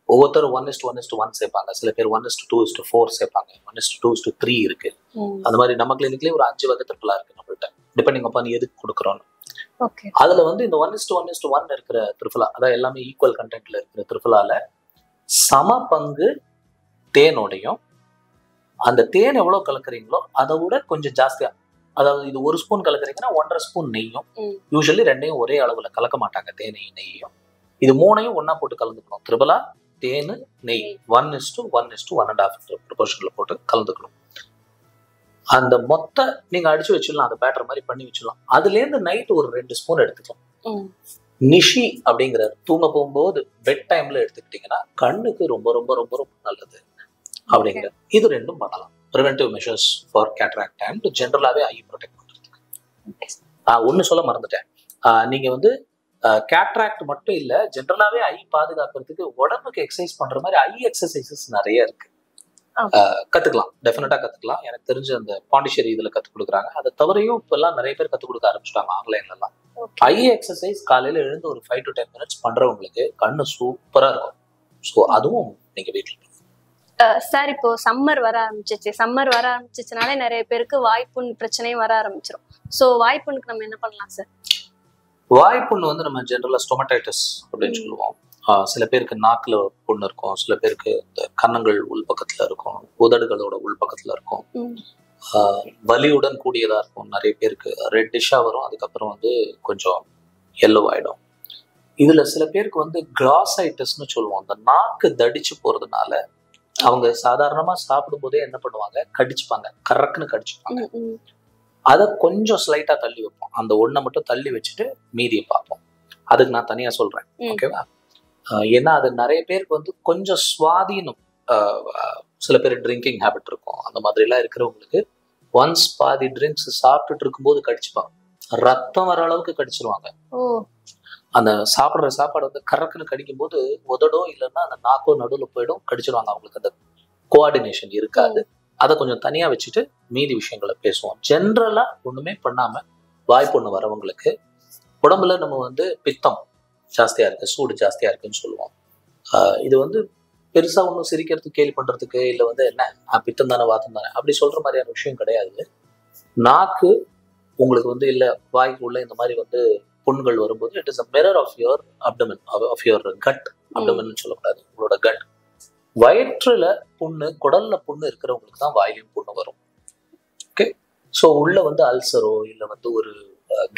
ஒவ்வொருத்தரும் 1:1:1 சேர்ப்பாங்க, சில பேர் 1:2:4 சேர்ப்பாங்க, 1:2:3 இருக்கு. அந்த மாதிரி நம்ம கிளினிக்லயே ஒரு 5 வகை திரிஃபலா இருக்கு நம்மள்ட்ட, டிபெண்டிங் அப்பான் எதுக்கு கொடுக்குறோம்னு. அதுல வந்து இந்த 1:1:1 இருக்கிற திரிஃபலா, அதாவது எல்லாமே ஈக்குவல் கண்டென்ட்ல இருக்கிற திரிஃபலால சம பங்கு தேனோடையும், அந்த தேன் எவ்வளவு கலக்குறீங்களோ அதை விட கொஞ்சம் ஜாஸ்தியா, அதாவது இது 1 ஸ்பூன் கலக்குறீங்கன்னா 1.5 ஸ்பூன் நெய்யும், யூஸ்வலி 2யும் ஒரே அளவுல கலக்க மாட்டாங்க, தேனையும் நெய்யும். இது 3யும் ஒன்னா போட்டு கலந்துக்கணும். திரிபலா, தேனு, நெய் 1:1:1.5 ப்ரொபோர்ஷன்ல போட்டு கலந்துக்கணும். அந்த மொத்த நீங்க அடிச்சு வச்சிடலாம், அந்த பேட்டர் மாதிரி பண்ணி வச்சிடலாம். அதுல இருந்து நைட் ஒரு 2 ஸ்பூன் எடுத்துக்கலாம். நிஷி அப்படிங்கிற தூங்க போகும்போது பெட் டைம்ல எடுத்துக்கிட்டீங்கன்னா கண்ணுக்கு ரொம்ப ரொம்ப ரொம்ப ரொம்ப நல்லது அப்படிங்கிற. இது ரெண்டும் பண்ணலாம். Preventive measures for cataract and ஜென்ரலாவே ஐ ப்ரொடெக்ட் பண்றதுக்கு. ஒன்னு சொல்ல மறந்துட்டேன். நீங்க வந்து கேட்ராக்ட் மட்டும் இல்ல, ஜென்ரலாவே ஐ பாதுகாக்கிறதுக்கு உடம்புக்கு எக்ஸசைஸ் பண்ற மாதிரி ஐ எக்ஸசைசஸ் நிறைய இருக்கு. கத்துக்கலாம், டெஃபினட்டா கத்துக்கலாம். எனக்கு தெரிஞ்ச அந்த பாண்டிச்சேரி இதுல கத்துக் கொடுக்குறாங்க. அதை தவிரையும் இப்ப எல்லாம் நிறைய பேர் கத்துக் கொடுக்க ஆரம்பிச்சிட்டாங்க ஆன்லைன்ல எல்லாம். ஐ எக்ஸசைஸ் காலையில எழுந்து ஒரு 5 to 10 minutes பண்றவங்களுக்கு கண்ணு சூப்பரா இருக்கும். ஸோ அதுவும் நீங்க வீட்டுல சார் இப்போ சம்மர் வர ஆரம்பிச்சிச்சுனாலே நிறைய பேருக்கு வாய்ப்புண் பிரச்சனையும் வர ஆரம்பிச்சிடும். ஸோ வாய்ப்புண்ணுக்கு நம்ம என்ன பண்ணலாம் சார்? வாய்ப்புண்ணு வந்து நம்ம ஜென்ரலா ஸ்டொமடைட்டிஸ் அப்படின்னு சொல்லுவோம். சில பேருக்கு நாக்குல புண்ணு இருக்கும், சில பேருக்கு இந்த கன்னங்கள் உள் பக்கத்துல இருக்கும், உதடுகளோட உள் பக்கத்துல இருக்கும், வலியுடன் கூடியதா இருக்கும். நிறைய பேருக்கு ரெட்டிஷா வரும், அதுக்கப்புறம் வந்து கொஞ்சம் எல்லோ ஆயிடும். இதுல சில பேருக்கு வந்து கிளாசைட்டிஸ்ன்னு சொல்லுவோம். அந்த நாக்கு தடிச்சு போறதுனால அவங்க சாதாரணமா சாப்பிடும் போதே என்ன பண்ணுவாங்க, கடிச்சுப்பாங்க, கறக்குன்னு கடிச்சுப்பாங்க. அதை கொஞ்சம் ஸ்லைட்டா தள்ளி வைப்போம். அந்த ஒன்றை மட்டும் தள்ளி வச்சுட்டு மீதியை பார்ப்போம். அதுக்கு நான் தனியா சொல்றேன், ஓகேவா? ஏன்னா அது நிறைய பேருக்கு வந்து கொஞ்சம் சுவாதீனம். சில பேர் ட்ரிங்கிங் ஹேபிட் இருக்கும், அந்த மாதிரி எல்லாம் இருக்கிறவங்களுக்கு ஒன்ஸ் பாதி ட்ரிங்க்ஸ் சாப்பிட்டுட்டு இருக்கும்போது கடிச்சுப்பாங்க, ரத்தம் வர அளவுக்கு கடிச்சிருவாங்க. அந்த சாப்பிட்ற சாப்பாடு வந்து கறக்குன்னு கடிக்கும் போது உதடோ இல்லைன்னா அந்த நாக்கோ நடுவில் போயிடும், கடிச்சிருவாங்க. அவங்களுக்கு அந்த கோஆர்டினேஷன் இருக்காது. அதை கொஞ்சம் தனியா வச்சுட்டு மீதி விஷயங்களை பேசுவோம். ஜென்ரலா ஒண்ணுமே பண்ணாம வாய்ப்புண்ணு வரவங்களுக்கு உடம்புல நம்ம வந்து பித்தம் ஜாஸ்தியா இருக்கு, சூடு ஜாஸ்தியா இருக்குன்னு சொல்லுவோம். இது வந்து பெருசா ஒன்றும் சிரிக்கிறதுக்கு கேலி பண்றதுக்கு இல்லை வந்து என்ன பித்தம் தானே வாத்தம் தானே அப்படி சொல்ற மாதிரியான விஷயம் கிடையாது. நாக்கு உங்களுக்கு வந்து இல்லை வாய்க்கு உள்ள இந்த மாதிரி வந்து புண்கள் வரும்போது it is a mirror of your abdomen, of your gut. Abdomen சொல்லக்கூடாது, உங்களோட கட். வயிற்றுல புண்ணு, குடல்ல புண்ணு இருக்கிறவங்களுக்கு தான் வாயிலையும் புண்ணு வரும். ஓகே, ஸோ உள்ள வந்து அல்சரோ இல்லை வந்து ஒரு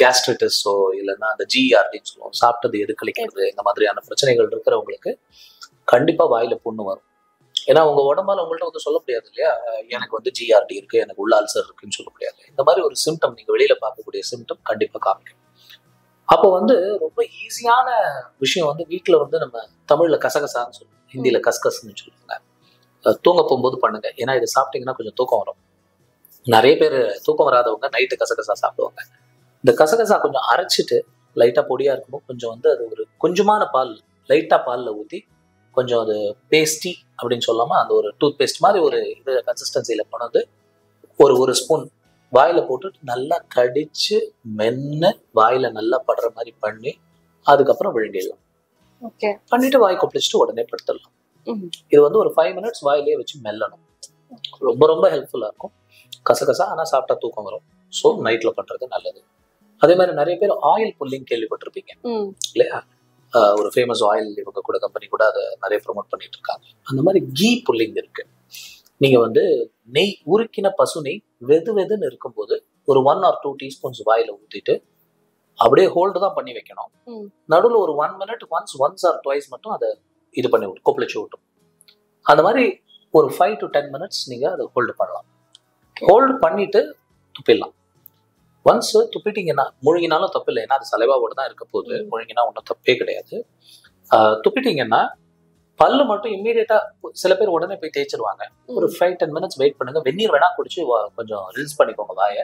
கேஸ்ட்ரைட்டிஸோ இல்லைன்னா அந்த ஜிஆர்டின்னு சொல்லுவோம், சாப்பிட்டது எது கழிக்கிறது, இந்த மாதிரியான பிரச்சனைகள் இருக்கிறவங்களுக்கு கண்டிப்பா வாயில புண்ணு வரும். ஏன்னா உங்க உடம்பால உங்கள்ட்ட வந்து சொல்ல முடியாது இல்லையா, எனக்கு வந்து ஜிஆர்டி இருக்கு, எனக்கு உள்ள அல்சர் இருக்குன்னு சொல்ல முடியாது. இந்த மாதிரி ஒரு சிம்டம் நீங்க வெளியில பார்க்கக்கூடிய சிம்டம் கண்டிப்பா காமிக்கும். அப்போ வந்து ரொம்ப ஈஸியான விஷயம் வந்து வீட்டுல வந்து நம்ம தமிழ்ல கசகசான்னு சொல்லுவோம், ஹிந்தியில கஸ்கஸ்ன்னு சொல்லுவாங்க. தூங்க போகும்போது பண்ணுங்க, ஏன்னா இதை சாப்பிட்டீங்கன்னா கொஞ்சம் தூக்கம் வரும். நிறைய பேர் தூக்கம் வராதவங்க நைட்டு கசகசா சாப்பிடுவாங்க. இந்த கசகசா கொஞ்சம் அரைச்சிட்டு லைட்டா பொடியா இருக்கும்போது கொஞ்சம் வந்து அது ஒரு கொஞ்சமான பால் லைட்டா பால்ல ஊற்றி கொஞ்சம் அது பேஸ்டி அப்படின்னு சொல்லாம அந்த ஒரு டூத் பேஸ்ட் மாதிரி ஒரு இது கன்சிஸ்டன்சியில கொண்டு ஒரு ஸ்பூன் வாயில போட்டு நல்லா கடிச்சு மென்னு வாயில நல்லா படுற மாதிரி பண்ணி அதுக்கப்புறம் விழுங்கிடலாம். பண்ணிட்டு வாய் கொப்பளிச்சுட்டு உடனே படுத்துடலாம். இது வந்து ஒரு 5 minutes வாயிலே வச்சு மெல்லணும். ரொம்ப ரொம்ப ஹெல்ப்ஃபுல்லா இருக்கும். கசகசா ஆனா சாப்பிட்டா தூக்கம் வரும். ஸோ நைட்ல பண்றது நல்லது. அதே மாதிரி நிறைய பேர் ஆயில் புல்லிங் கேள்விப்பட்டிருப்பீங்க இல்லையா? ஒரு ஃபேமஸ் ஆயில் இவங்க கூட கம்பெனி கூட அதை நிறைய ப்ரொமோட் பண்ணிட்டு இருக்காங்க. அந்த மாதிரி கீ புல்லிங் இருக்கு. நீங்க வந்து நெய், உருக்கின பசு நெய் வெது வெதுன்னு இருக்கும்போது ஒரு 1 or 2 teaspoons வாயில ஊத்திட்டு அப்படியே ஹோல்டு தான் பண்ணி வைக்கணும். நடுவில் ஒரு 1 minute once or twice மட்டும் அதை இது பண்ணி விட்டு கொப்பளிச்சு விட்டும். அந்த மாதிரி ஒரு 5 to 10 minutes நீங்க அதை ஹோல்டு பண்ணலாம். ஹோல்டு பண்ணிட்டு துப்பிடலாம். ஒன்ஸ் துப்பிட்டீங்கன்னா, முழுங்கினாலும் தப்பு இல்லை, ஏன்னா அது சலைவாவோட தான் இருக்க போகுது, முழுங்கினா ஒன்றும் தப்பே கிடையாது. துப்பிட்டீங்கன்னா பல்லு மட்டும் இம்மீடியட்டா சில பேர் உடனே போய் தேய்ச்சிருவாங்க. ஒரு 5-10 minutes வெயிட் பண்ணுங்க. வெந்நீர் வேணா குடிச்சு கொஞ்சம் ரில்ஸ் பண்ணிக்கோங்க வாயை.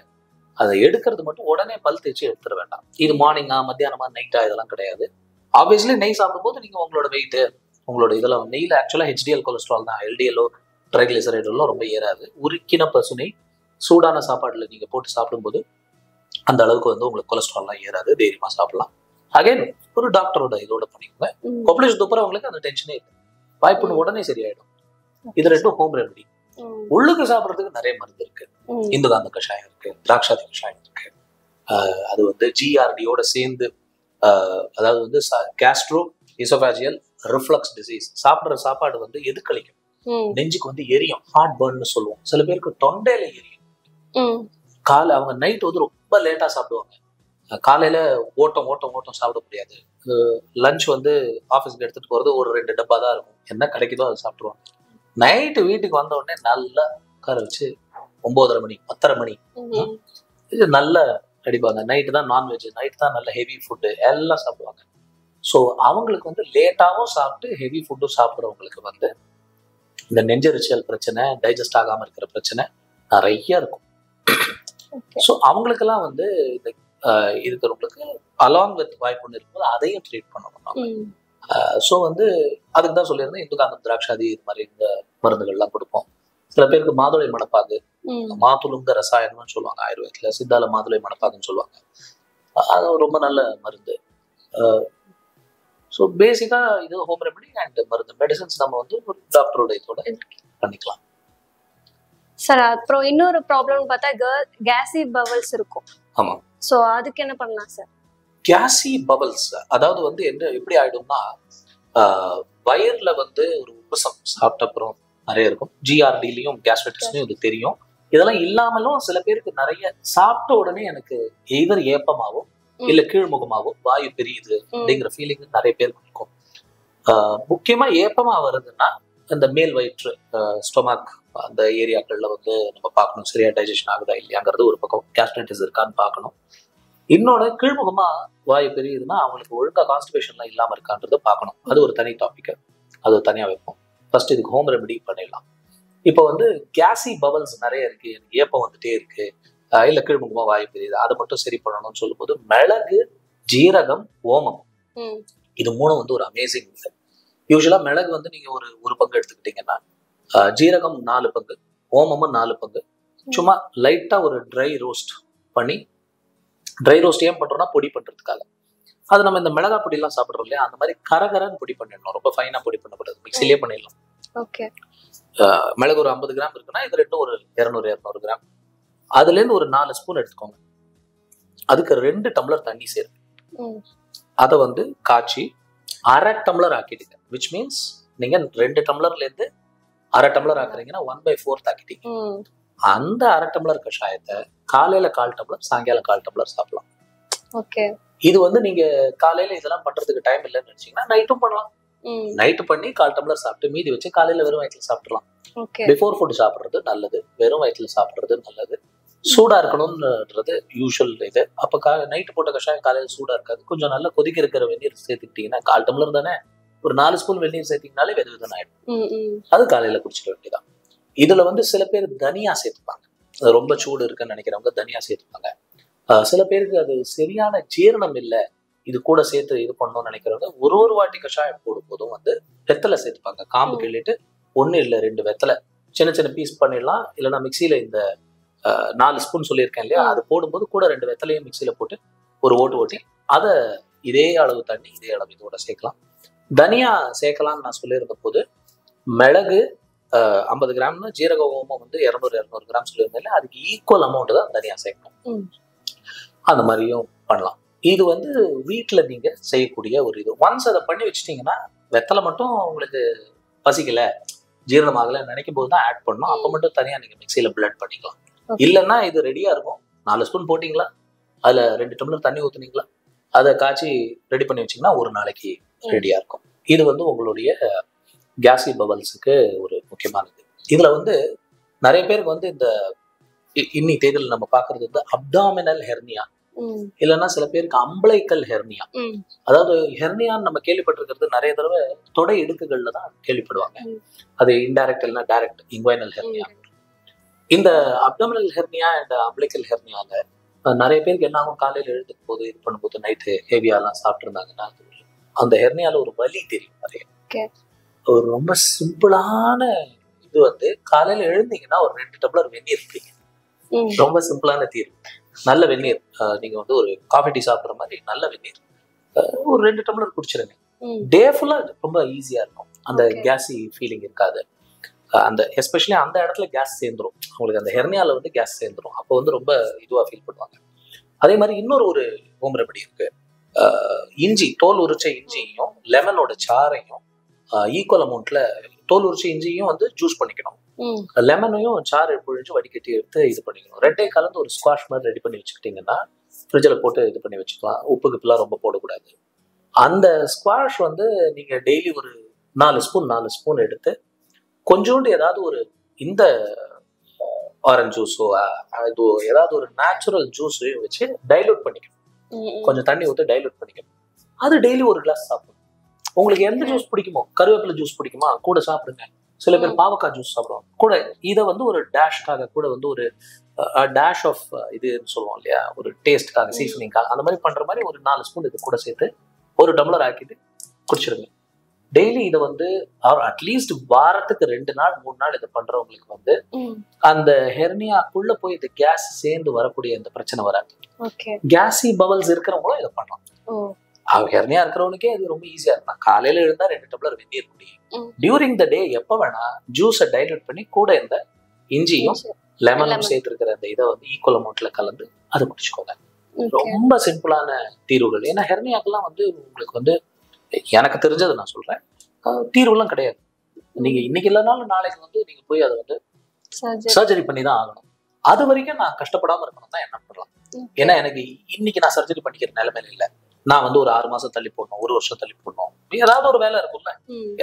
அதை எடுக்கிறது மட்டும் உடனே பல் தேய்ச்சி எடுத்துட வேண்டாம். இது மார்னிங்கா மத்தியானமா நைட்டா இதெல்லாம் கிடையாது. ஆப்வியஸ்லி நெய் சாப்பிடும்போது நீங்க உங்களோட வெயிட், உங்களோட இதெல்லாம் நெய்ல ஆக்சுவலா HDL கொலஸ்ட்ரால் தான், LDLோ ட்ரைகிளிசரைடெல்லாம் ரொம்ப ஏறாது. உருக்கின பசுனை சூடான சாப்பாடுல நீங்க போட்டு சாப்பிடும்போது அந்த அளவுக்கு வந்து உங்களுக்கு கொலஸ்ட்ரால்லாம் ஏறாது, தைரியமா சாப்பிடலாம். அகைன் ஒரு டாக்டரோட இதோட பண்ணிக்கோங்க. கொப்பளிச்சு துப்புறவங்களுக்கு அந்த டென்ஷனே இல்லை, வாய்ப்புன்னு உடனே சரியாயிடும். இது ரெண்டும் ஹோம் ரெமெடி. உள்ளுக்கு சாப்பிட்றதுக்கு நிறைய மருந்து இருக்கு. இந்துகாந்த கஷாயம் இருக்கு, திராட்சாதி கஷாயம் இருக்கு. அது வந்து ஜிஆர்டியோட சேர்ந்து, அதாவது வந்து கேஸ்ட்ரோ இசோஃபேஜியல் ரிஃப்ளக்ஸ் டிசீஸ், சாப்பிட்ற சாப்பாடு வந்து எது கழிக்கும், நெஞ்சுக்கு வந்து எரியும், ஹார்ட் பர்ன்னு சொல்லுவோம். சில பேருக்கு தொண்டையில எரியும். காலை அவங்க நைட் வந்து ரொம்ப லேட்டா சாப்பிடுவாங்க. காலையில ஓட்டம் சாப்பிட முடியாது. லஞ்ச் வந்து ஆஃபீஸ்க்கு எடுத்துட்டு போறது ஒரு 2 டப்பா தான் இருக்கும், என்ன கிடைக்குதோ அதை சாப்பிடுவாங்க. நைட்டு வீட்டுக்கு வந்த உடனே நல்லா உட்கார வச்சு 9:30 மணி 10:30 மணி இது நல்ல அடிப்பாங்க. நைட்டு தான் நான்வெஜ், நைட்டு தான் நல்ல ஹெவி ஃபுட்டு எல்லாம் சாப்பிடுவாங்க. ஸோ அவங்களுக்கு வந்து லேட்டாகவும் சாப்பிட்டு ஹெவி ஃபுட்டும் சாப்பிட்றவங்களுக்கு வந்து இந்த நெஞ்செரிச்சல் பிரச்சனை, டைஜஸ்ட் ஆகாமல் இருக்கிற பிரச்சனை நிறைய இருக்கும். ஸோ அவங்களுக்கெல்லாம் வந்து இந்த இருக்கிறவங்களுக்கு அலாங் வித் வாய்ப்புன்னு இருக்கும்போது அதையும் ட்ரீட் பண்ணணும். ஸோ வந்து அதுக்கு தான் சொல்லியிருந்தேன் இந்துகாந்தம் திராட்சாதி இது மாதிரி இந்த மருந்துகள்லாம் கொடுப்போம். சில பேருக்கு மாதுளை மணப்பாகு, மாதுளுங்க ரசாயனம்னு சொல்லுவாங்க ஆயுர்வேதத்துல, சித்தால மாதுளை மணப்பாகுன்னு சொல்லுவாங்க. அது ரொம்ப நல்ல மருந்து. ஸோ பேசிக்கா இது ஹோம் ரெமெடி அண்ட் மருந்து மெடிசன்ஸ் நம்ம வந்து ஒரு டாக்டரோட இதோட பண்ணிக்கலாம். சார் அப்புறம் இன்னொரு ப்ராப்ளம் பார்த்தா கேசி பவல்ஸ் இருக்கும். ஆமா. ஸோ அதுக்கு என்ன பண்ணலாம் சார்? கேசி பவல்ஸ் அதாவது வந்து என்ன எப்படி ஆயிடும்னா வயர்ல வந்து ஒரு உப்புசம் சாப்பிட்ட அப்புறம் நிறைய இருக்கும். ஜிஆர்டிலையும் கேஸ்ட்ரைட்டிஸ்லயும் இது தெரியும். இதெல்லாம் இல்லாமலும் சில பேருக்கு நிறைய சாப்பிட்ட உடனே எனக்கு எய்தர் ஏப்பமாவும் இல்ல கீழ்முகமாவும் வாயு பெரியுது அப்படிங்கிற ஃபீலிங் நிறைய பேருக்கு இருக்கும். முக்கியமா ஏப்பமா வருதுன்னா இந்த மேல் வயிற்று ஸ்டொமக் அந்த ஏரியாக்கள்ல வந்து நம்ம பார்க்கணும் சரியா டைஜஷன் ஆகுதா இல்லையாங்கிறது ஒரு பக்கம், கேஸ்ட்ரைட்டிஸ் இருக்கான்னு பார்க்கணும். இன்னொன்னு கீழ்முகமா வாயு பெரியுதுன்னா அவங்களுக்கு ஒழுங்கா கான்ஸ்டிபேஷன்லாம் இல்லாம இருக்கான்றது பார்க்கணும். அது ஒரு தனி டாபிக், அது தனியா வைப்போம். ஃபர்ஸ்ட் இதுக்கு ஹோம் ரெமெடி பண்ணிடலாம். இப்போ வந்து கேசி பவல்ஸ் நிறைய இருக்கு, எனக்கு ஏப்பம் வந்துட்டே இருக்கு, இல்ல கீழ்முகமா வாயு பெரியுது, அதை மட்டும் சரி பண்ணணும்னு சொல்லும்போது மிளகு, ஜீரகம், ஓமம் இது மூணும் வந்து ஒரு அமேசிங். யூஸ்வலா மிளகு வந்து நீங்க ஒரு பங்கு எடுத்துக்கிட்டீங்கன்னா, ஜீரகம் 4 பங்கு, ஓமமும் 4 பங்கு, சும்மா லைட்டா ஒரு ட்ரை ரோஸ்ட் பண்ணி, ட்ரை ரோஸ்ட் ஏன் பண்றோம்னா பொடி பண்றதுக்காக. அது நம்ம இந்த மிளகா பொடி எல்லாம் சாப்பிடுறோம் இல்லையா, அந்த மாதிரி கரகரன்னு பொடி பண்ணிடணும், ரொம்ப ஃபைனா பொடி பண்ணக்கூடாது, மிக்சிலேயே பண்ணிடலாம். மிளகு ஒரு 50 கிராம் இருக்குன்னா இது ரெண்டும் ஒரு 200 கிராம். அதுல இருந்து ஒரு 4 ஸ்பூன் எடுத்துக்கோங்க. அதுக்கு 2 டம்ளர் தண்ணி சேருங்க. அதை வந்து காய்ச்சி அரை டம்ளர் ஆக்கிடுங்க. விச் மீன்ஸ் நீங்க 2 டம்ளர்ல இருந்து அரை டம்ளர் ஆக்குறீங்கன்னா 1/4 ஆக்கிட்டீங்க. அந்த அரை டம்ளர் கஷாயத்தை காலையில 1/4 டம்ளர், சாயங்காலம் 1/4 டம்ளர் சாப்பிடலாம். இது வந்து நீங்க காலையில இதெல்லாம் பண்றதுக்கு டைம் இல்லைன்னு நினைச்சீங்கன்னா நைட்டும் பண்ணலாம். நைட்டு பண்ணி 1/4 டம்ளர் சாப்பிட்டு மீதி வச்சு காலையில வெறும் வயிற்றுல சாப்பிடலாம். பிஃபோர் ஃபுட் சாப்பிடுறது நல்லது, வெறும் வயிற்றுல சாப்பிடுறது நல்லது. சூடா இருக்கணும்ன்றது யூஷுவல் இது. அப்ப நைட்டு போட்ட கஷாயம் காலையில சூடா இருக்காது. கொஞ்சம் நல்லா கொதிக்க இருக்கிற வெந்நீர் சேர்த்துக்கிட்டீங்கன்னா 1/4 டம்ளர் தானே, ஒரு 4 ஸ்பூன் வெந்நீர் சேர்த்தீங்கனாலே வெது வெதுன்னு ஆயிடும். அது காலையில குடிச்சிட வேண்டியதான். இதுல வந்து சில பேர் தனியா சேர்த்துப்பாங்க, ரொம்ப சூடு இருக்குன்னு நினைக்கிறவங்க தனியா சேர்த்துப்பாங்க. சில பேருக்கு அது சரியான ஜீரணம் இல்லை, இது கூட சேர்த்து இது பண்ணணும்னு நினைக்கிறவங்க ஒரு வாட்டி கஷாயம் போடும் போதும் வந்து வெத்தலை சேர்த்துப்பாங்க. காம்பு கிள்ளிட்டு 1 இல்ல 2 வெத்தலை சின்ன சின்ன பீஸ் பண்ணிடலாம். இல்லைன்னா மிக்சியில இந்த 4 ஸ்பூன் சொல்லியிருக்கேன் இல்லையா, அது போடும்போது கூட 2 வெத்தலையும் மிக்சியில போட்டு ஒரு ஓட்டி அதை இதே அளவு தண்ணி இதே அளவு இதோட சேர்க்கலாம். தனியா சேர்க்கலாம்னு நான் சொல்லியிருந்த போது மிளகு 50 கிராம்னா ஜீரக ஓமம் வந்து 200 கிராம் சொல்லியிருந்தேன், அதுக்கு ஈக்குவல் அமௌண்ட் தான் தனியா சேர்க்கணும். அந்த மாதிரியும் பண்ணலாம். இது வந்து வீட்டுல நீங்க செய்யக்கூடிய ஒரு இது. ஒன்ஸ் அதை பண்ணி வச்சுட்டீங்கன்னா வெத்தலை மட்டும் உங்களுக்கு பசிக்கல ஜீரணம் ஆகல நினைக்கும் போது தான் ஆட் பண்ணணும். அப்ப மட்டும் தனியா நீங்க மிக்சியில பிளட் பண்ணிக்கலாம். இல்லைன்னா இது ரெடியா இருக்கும். 4 ஸ்பூன் போட்டீங்களா, அதுல 2 டம்ளர் தண்ணி ஊத்துனீங்களா, அதை காய்ச்சி ரெடி பண்ணி வச்சீங்கன்னா ஒரு நாளைக்கு ரெடியா இருக்கும். இது வந்து உங்களுடைய கேசி பவல்ஸுக்கு ஒரு முக்கியமானது. இதுல வந்து நிறைய பேருக்கு வந்து இந்த இன்னி தேதியில் நம்ம பாக்குறது வந்து அப்டாமினல் ஹெர்னியா, இல்லைன்னா சில பேருக்கு அம்பளைக்கல் ஹெர்னியா. அதாவது ஹெர்னியான்னு நம்ம கேள்விப்பட்டிருக்கிறது நிறைய தடவை தொடை இடுக்குகள்ல தான் கேள்விப்படுவாங்க. அது இன்டைரக்ட் இல்லைன்னா டைரக்ட் இன்குவைனல் ஹெர்னியா. இந்த அப்டாமினல் ஹெர்னியா அண்ட் அம்பளைக்கல் ஹெர்னியால நிறைய பேருக்கு என்ன ஆகும், காலையில எழுதுக்கும் போது இது பண்ணும்போது நைட்டு ஹெவியாலாம் சாப்பிட்டு இருந்தாங்கன்னா அந்த ஹெர்னியால ஒரு வலி தெரியும் நிறைய. ஒரு ரொம்ப சிம்பிளான இது வந்து காலையில எழுந்தீங்கன்னா ஒரு 2 டம்ளர் வெந்நீர் குடிங்க. ரொம்ப சிம்பிளான தீர்வு. நல்ல வெந்நீர், நீங்க வந்து ஒரு காஃபி டீ சாப்பிட்ற மாதிரி நல்ல வெந்நீர் ஒரு 2 டம்ளர் குடிச்சிருங்க. டே ஃபுல்லா ரொம்ப ஈஸியா இருக்கும். அந்த கேஸி ஃபீலிங் இருக்காது. அந்த எஸ்பெஷலி அந்த இடத்துல கேஸ் சேர்ந்துரும் அவங்களுக்கு, அந்த ஹெர்னியால வந்து கேஸ் சேர்ந்துரும். அப்போ வந்து ரொம்ப இதுவா ஃபீல் பண்ணுவாங்க. அதே மாதிரி இன்னொரு ஹோம் ரெமெடி இருக்கு. இஞ்சி, தோல் உரிச்ச இஞ்சியும் லெமனோட சாறையும் ஈக்குவல் அமௌண்ட்ல, தோல் உரிச்ச இஞ்சியும் வந்து ஜூஸ் பண்ணிக்கணும், லெமனையும் சாறு புழிஞ்சு வடிகட்டி எடுத்து இது பண்ணிக்கணும். 2 கலந்து ஒரு ஸ்குவாஷ் மாதிரி ரெடி பண்ணி வச்சுக்கிட்டீங்கன்னா ஃப்ரிட்ஜில் போட்டு இது பண்ணி வச்சுக்கலாம். உப்பு கிப்புலாம் ரொம்ப போடக்கூடாது. அந்த ஸ்குவாஷ் வந்து நீங்க டெய்லி ஒரு 4 ஸ்பூன் எடுத்து கொஞ்சோண்டு ஏதாவது ஒரு இந்த ஆரஞ்சு ஜூஸோ அது ஏதாவது ஒரு நேச்சுரல் ஜூஸையும் வச்சு டைலூட் பண்ணிக்கணும். கொஞ்சம் தண்ணி ஊற்றி டைலூட் பண்ணிக்கணும். அது டெய்லி ஒரு கிளாஸ் சாப்பிடணும். உங்களுக்கு எந்த ஜூஸ் பிடிக்குமோ, கருவேப்பிலை ஜூஸ் பிடிக்குமா கூட சாப்பிடுங்க. சில பேர் பாவக்காய் ஜூஸ் சாப்பிடுவாங்க கூட. இதை வந்து ஒரு டேஷ்காக கூட வந்து ஒரு டேஷ் ஆஃப் இதுன்னு சொல்லுவோம் இல்லையா, ஒரு டேஸ்ட்காக சீசனிங்காக அந்த மாதிரி பண்ற மாதிரி ஒரு 4 ஸ்பூன் இது கூட சேர்த்து ஒரு டம்ளர் ஆக்கிட்டு குடிச்சிருங்க. டெய்லி இதை வந்து அட்லீஸ்ட் வாரத்துக்கு 2 நாள் 3 நாள் இதை பண்றவங்களுக்கு வந்து அந்த ஹெர்னியாக்குள்ள போய் இந்த கேஸ் சேர்ந்து வரக்கூடிய அந்த பிரச்சனை வராது. கேஸி பவல்ஸ் இருக்கிறவங்களும் இதை பண்ணலாம். ஹெர்னியா இருக்கிறவனுக்கே அது ரொம்ப ஈஸியா இருக்கும். காலையில எழுந்தா 2 டம்ளர் வெந்நீர் குடியும். டியூரிங் த டே எப்ப வேணா ஜூஸை டைலூட் பண்ணி கூட இந்த இஞ்சியும் லெமனும் சேர்த்து இருக்கிற அந்த இதை வந்து ஈக்குவல் அமௌண்ட்ல கலந்து அதை குடிச்சுக்கோங்க. ரொம்ப சிம்பிளான தீர்வுகள். ஏன்னா ஹெர்னியாக்கெல்லாம் வந்து உங்களுக்கு வந்து எனக்கு தெரிஞ்சது நான் சொல்றேன், தீர்வுலாம் கிடையாது. நீங்க இன்னைக்கு இல்லைனாலும் நாளைக்கு வந்து நீங்க போய் அதை வந்து சர்ஜரி பண்ணி தான் ஆகணும். அது வரைக்கும் நான் கஷ்டப்படாம இருக்கணும் தான் என்ன பண்ணலாம். ஏன்னா எனக்கு இன்னைக்கு நான் சர்ஜரி பண்ணிக்கிற நிலைமையில இல்லை. நான் வந்து ஒரு 6 மாசம் தள்ளி போடணும், 1 வருஷம் தள்ளி போடணும், ஏதாவது ஒரு வேலை இருக்கும்ல.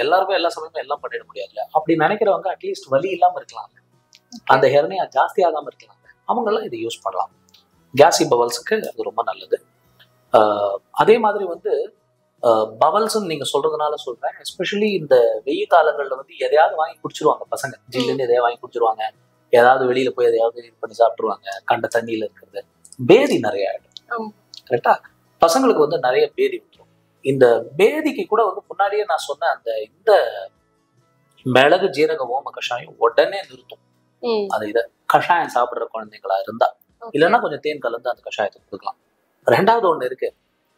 எல்லாருக்கும் எல்லா சமயமும் எல்லாம் பண்ணிட முடியாதுல்ல. அப்படி நினைக்கிறவங்க அட்லீஸ்ட் வலி இல்லாம இருக்கலாம், அந்த ஹெர்னியா ஜாஸ்தி ஆகாம இருக்கலாம், அவங்க எல்லாம் இதை யூஸ் பண்ணலாம். கேஸி பவல்ஸுக்கு அது ரொம்ப நல்லது. அதே மாதிரி வந்து பவல்ஸ் நீங்க சொல்றதுனால சொல்றேன், எஸ்பெஷலி இந்த வெயில் காலங்கள்ல வந்து எதையாவது வாங்கி குடிச்சிருவாங்க பசங்க. ஜில்லுன்னு எதையாவது வாங்கி குடிச்சிருவாங்க, ஏதாவது வெளியில போய் எதையாவது இது பண்ணி சாப்பிட்டுருவாங்க. கண்ட தண்ணியில இருக்கிறது பேதி நிறைய ஆயிடும். கரெக்டா? பசங்களுக்கு வந்து நிறைய பேதி வந்துடும். இந்த பேதிக்கு கூட வந்து முன்னாடியே நான் சொன்ன அந்த இந்த மிளகு ஜீரக ஓம கஷாயம் உடனே நிறுத்தும். அது இதை கஷாயம் சாப்பிடுற குழந்தைங்களா இருந்தா, இல்லைன்னா கொஞ்சம் தேன் கலந்து அந்த கஷாயத்தை கொடுக்கலாம். 2வது ஒண்ணு இருக்கு,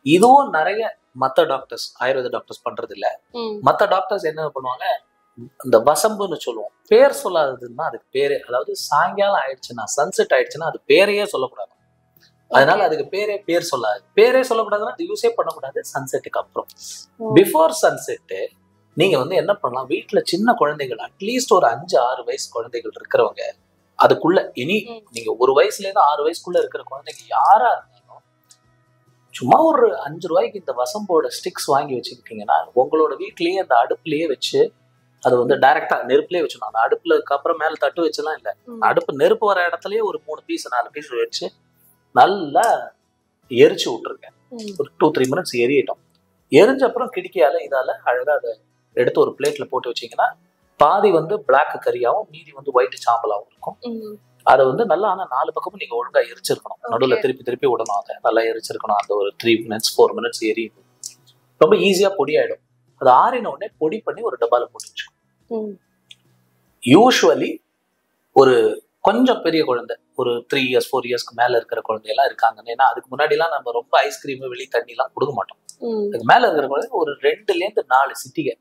இதுவும் நிறைய மத்த டாக்டர்ஸ் ஆயுர்வேத டாக்டர்ஸ் பண்றது இல்ல. மத்த டாக்டர்ஸ் என்ன பண்ணுவாங்க, இந்த வசம்புன்னு சொல்லுவோம், பேர் சொல்லாததுன்னா அதுக்கு பேரே, அதாவது சாயங்காலம் ஆயிடுச்சுன்னா சன்செட் ஆயிடுச்சுன்னா அது பேரையே சொல்லக்கூடாது. அதனால அதுக்கு பேர் சொல்லாது. பேரே சொல்லக்கூடாதுன்னா அது யூஸே பண்ணக்கூடாது சன்செட்டுக்கு அப்புறம். பிஃபோர் சன்செட்டு நீங்க வந்து என்ன பண்ணலாம், வீட்டுல சின்ன குழந்தைகள் அட்லீஸ்ட் ஒரு 5-6 வயசு குழந்தைகள் இருக்கிறவங்க, அதுக்குள்ள இனி நீங்க 1 வயசுல இருந்து 6 வயசுக்குள்ள இருக்கிற குழந்தைங்க யாரா இருந்தாலும் சும்மா ஒரு 5 ரூபாய்க்கு இந்த வசம்போட ஸ்டிக்ஸ் வாங்கி வச்சுக்கிட்டீங்கன்னா உங்களோட வீட்லயே அந்த அடுப்புலயே வச்சு அது வந்து டைரக்டா நெருப்புலயே வச்சிடணும். அந்த அடுப்புலக்கு அப்புறம் மேல தட்டு வச்சுலாம் இல்லை, அடுப்பு நெருப்பு வர இடத்துலயே ஒரு 3 பீஸ் 4 பீஸ் வச்சு நல்லா எரிச்சு விட்டுருங்க. ஒரு 2-3 மினிட்ஸ் எரியட்டும். எரிஞ்ச அப்புறம் கிடிக்கையால இதால அழகா அதை எடுத்து ஒரு பிளேட்ல போட்டு வச்சீங்கன்னா பாதி வந்து பிளாக் கறியாவும் மீதி வந்து ஒயிட் சாம்பலாவும் இருக்கும். அதை வந்து நல்லா, ஆனா 4 பக்கமும் நீங்க ஒழுங்கா எரிச்சிருக்கணும். நடுவில் திருப்பி விடணும். அதை நல்லா எரிச்சிருக்கணும். அந்த ஒரு 3 மினிட்ஸ் 4 மினிட்ஸ் எரியும். ரொம்ப ஈஸியா பொடி ஆயிடும். அது ஆறின உடனே பொடி பண்ணி ஒரு டப்பால போட்டு வச்சுக்கணும். யூஸ்வலி ஒரு கொஞ்சம் பெரிய குழந்தை, ஒரு 3 இயர்ஸ் 4 இயர்ஸ்க்கு மேல இருக்கிற குழந்தையெல்லாம் இருக்காங்கன்னு, ஏன்னா அதுக்கு முன்னாடி எல்லாம் நம்ம ரொம்ப ஐஸ்கிரீம் வெளி தண்ணி எல்லாம் கொடுக்க மாட்டோம். அதுக்கு மேல இருக்கிற குழந்தை ஒரு 2லேருந்து 4 சிட்டிகை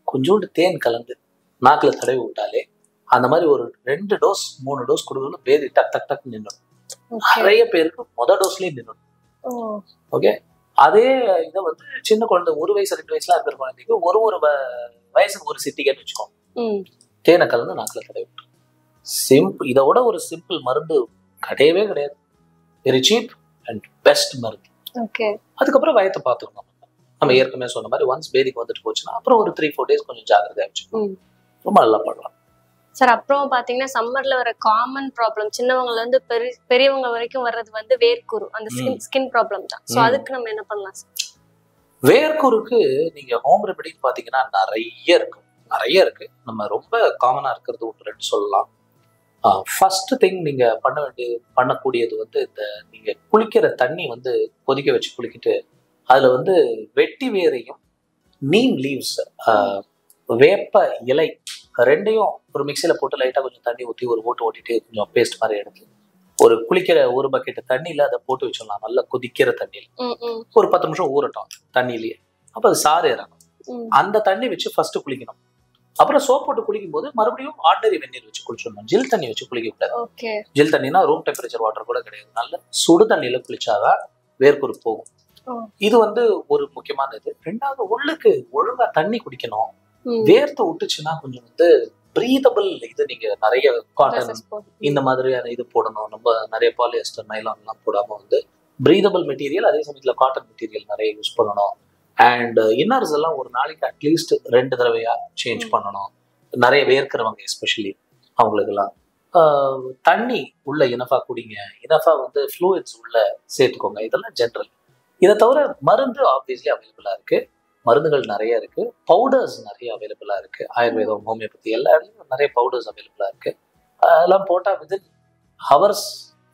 கொஞ்சோண்டு தேன் கலந்து நாக்குல தடவி விட்டாலே அந்த மாதிரி ஒரு 2 டோஸ் 3 டோஸ் கொடுக்கணும். பேதி டக் டக் டக் நின்றுடும். நிறைய பேருக்கு முதல் டோஸ்லயே நின்றுடும். ஓகே, அதே இதை வந்து சின்ன குழந்தை 1 வயசு 2 வயசுலாம் இருக்கிற குழந்தைக்கு ஒரு வயசுக்கு ஒரு சிட்டிகைன்னு வச்சுக்கோங்க, தேனை கலந்து நாக்குல தடவி விட்டுரும். சிம்பிள். இதோட ஒரு சிம்பிள் மருந்து கிடையவே கிடையாது. வெரி சீப் அண்ட் பெஸ்ட் மருந்து. அதுக்கப்புறம் வயத்தை பார்த்துக்கணும். நம்ம ஏற்கனவே சொன்ன மாதிரி ஒன்ஸ் பேதிக்கு வந்துட்டு போச்சுன்னா அப்புறம் ஒரு 3-4 டேஸ் கொஞ்சம் ஜாகிரதையா வச்சுக்கணும். ரொம்ப நல்லா பண்ணலாம் சார். அப்புறம் பாத்தீங்கன்னா சம்மர்ல வர காமன் ப்ராப்ளம், சின்னவங்கல இருந்து பெரியவங்க வரைக்கும் வர்றது வந்து வேர்க்குரு, அந்த ஸ்கின் ப்ராப்ளம் தான். சோ அதுக்கு நம்ம என்ன பண்ணலாம் சார்? வேர்க்குருக்கு நீங்க ஹோம் ரெமெடின்னு பாத்தீங்கன்னா நிறைய இருக்கு. நம்ம ரொம்ப காமனா இருக்கிறது 1-2 சொல்லலாம். ஃபர்ஸ்ட் திங் நீங்க பண்ணக்கூடியது வந்து இந்த நீங்க குளிக்கிற தண்ணி வந்து கொதிக்க வச்சு குளிக்கிட்டு அதுல வந்து வெட்டி வேரையும் நீம் லீவ்ஸ் வேப்ப இலை 2யும் ஒரு மிக்சியில போட்டு லைட்டா கொஞ்சம் தண்ணி ஊற்றி ஒரு ஓட்டிட்டு கொஞ்சம் பேஸ்ட் மாதிரி எடுத்து ஒரு குளிக்கிற 1 பக்கெட் தண்ணியில அதை போட்டு வச்சிடலாம். நல்லா கொதிக்கிற தண்ணியில ஒரு 10 நிமிஷம் ஊறட்டும் தண்ணியிலேயே. அப்ப அது சாறு இறங்கும். அந்த தண்ணி வச்சு ஃபர்ஸ்ட் குளிக்கணும். அப்புறம் சோப் போட்டு குளிக்கும் போது மறுபடியும் ஆர்டினரி வெந்நீர் வச்சு குளிச்சிடணும். ஜில் தண்ணி வச்சு குளிக்க கூடாது. ஜில் தண்ணினா ரூம் டெம்பரேச்சர் வாட்டர் கூட கிடையாது. நல்ல சுடு தண்ணியில குளிச்சாதான் வேர்க்குரு போகும். இது வந்து ஒரு முக்கியமான இது. 2வது, உள்ளுக்கு ஒழுங்கா தண்ணி குடிக்கணும். வேர்த்து விட்டுச்சுன்னா கொஞ்சம் வந்து பிரீதபிள் இது நீங்க நிறைய காட்டன் இந்த மாதிரியான இது போடணும். நம்ம நிறைய பாலியஸ்டர் நைலான் எல்லாம் போடாம வந்து பிரீதபிள் மெட்டீரியல், அதே சமயத்துல காட்டன் மெட்டீரியல் நிறைய யூஸ் பண்ணணும். அண்ட் இன்னர்ஸ் எல்லாம் ஒரு நாளைக்கு அட்லீஸ்ட் 2 தடவையா சேஞ்ச் பண்ணணும். நிறைய வேர்க்கிறவங்க எஸ்பெஷலி அவங்களுக்கெல்லாம் தண்ணி உள்ள இனஃபா குடிங்க, இனஃபா வந்து ஃப்ளூயிட்ஸ் உள்ள சேர்த்துக்கோங்க, இதெல்லாம் ஜென்ரல். இதை தவிர மருந்து ஆப்வியஸ்லி அவைலபிளா இருக்கு, மருந்துகள் நிறைய இருக்கு, பவுடர்ஸ் நிறைய அவைலபிளா இருக்கு. ஆயுர்வேதம், ஹோமியோபதி எல்லா இடத்துலையும் நிறைய பவுடர்ஸ் அவைலபிளா இருக்கு. அதெல்லாம் போட்டா வித்தின் ஹவர்ஸ்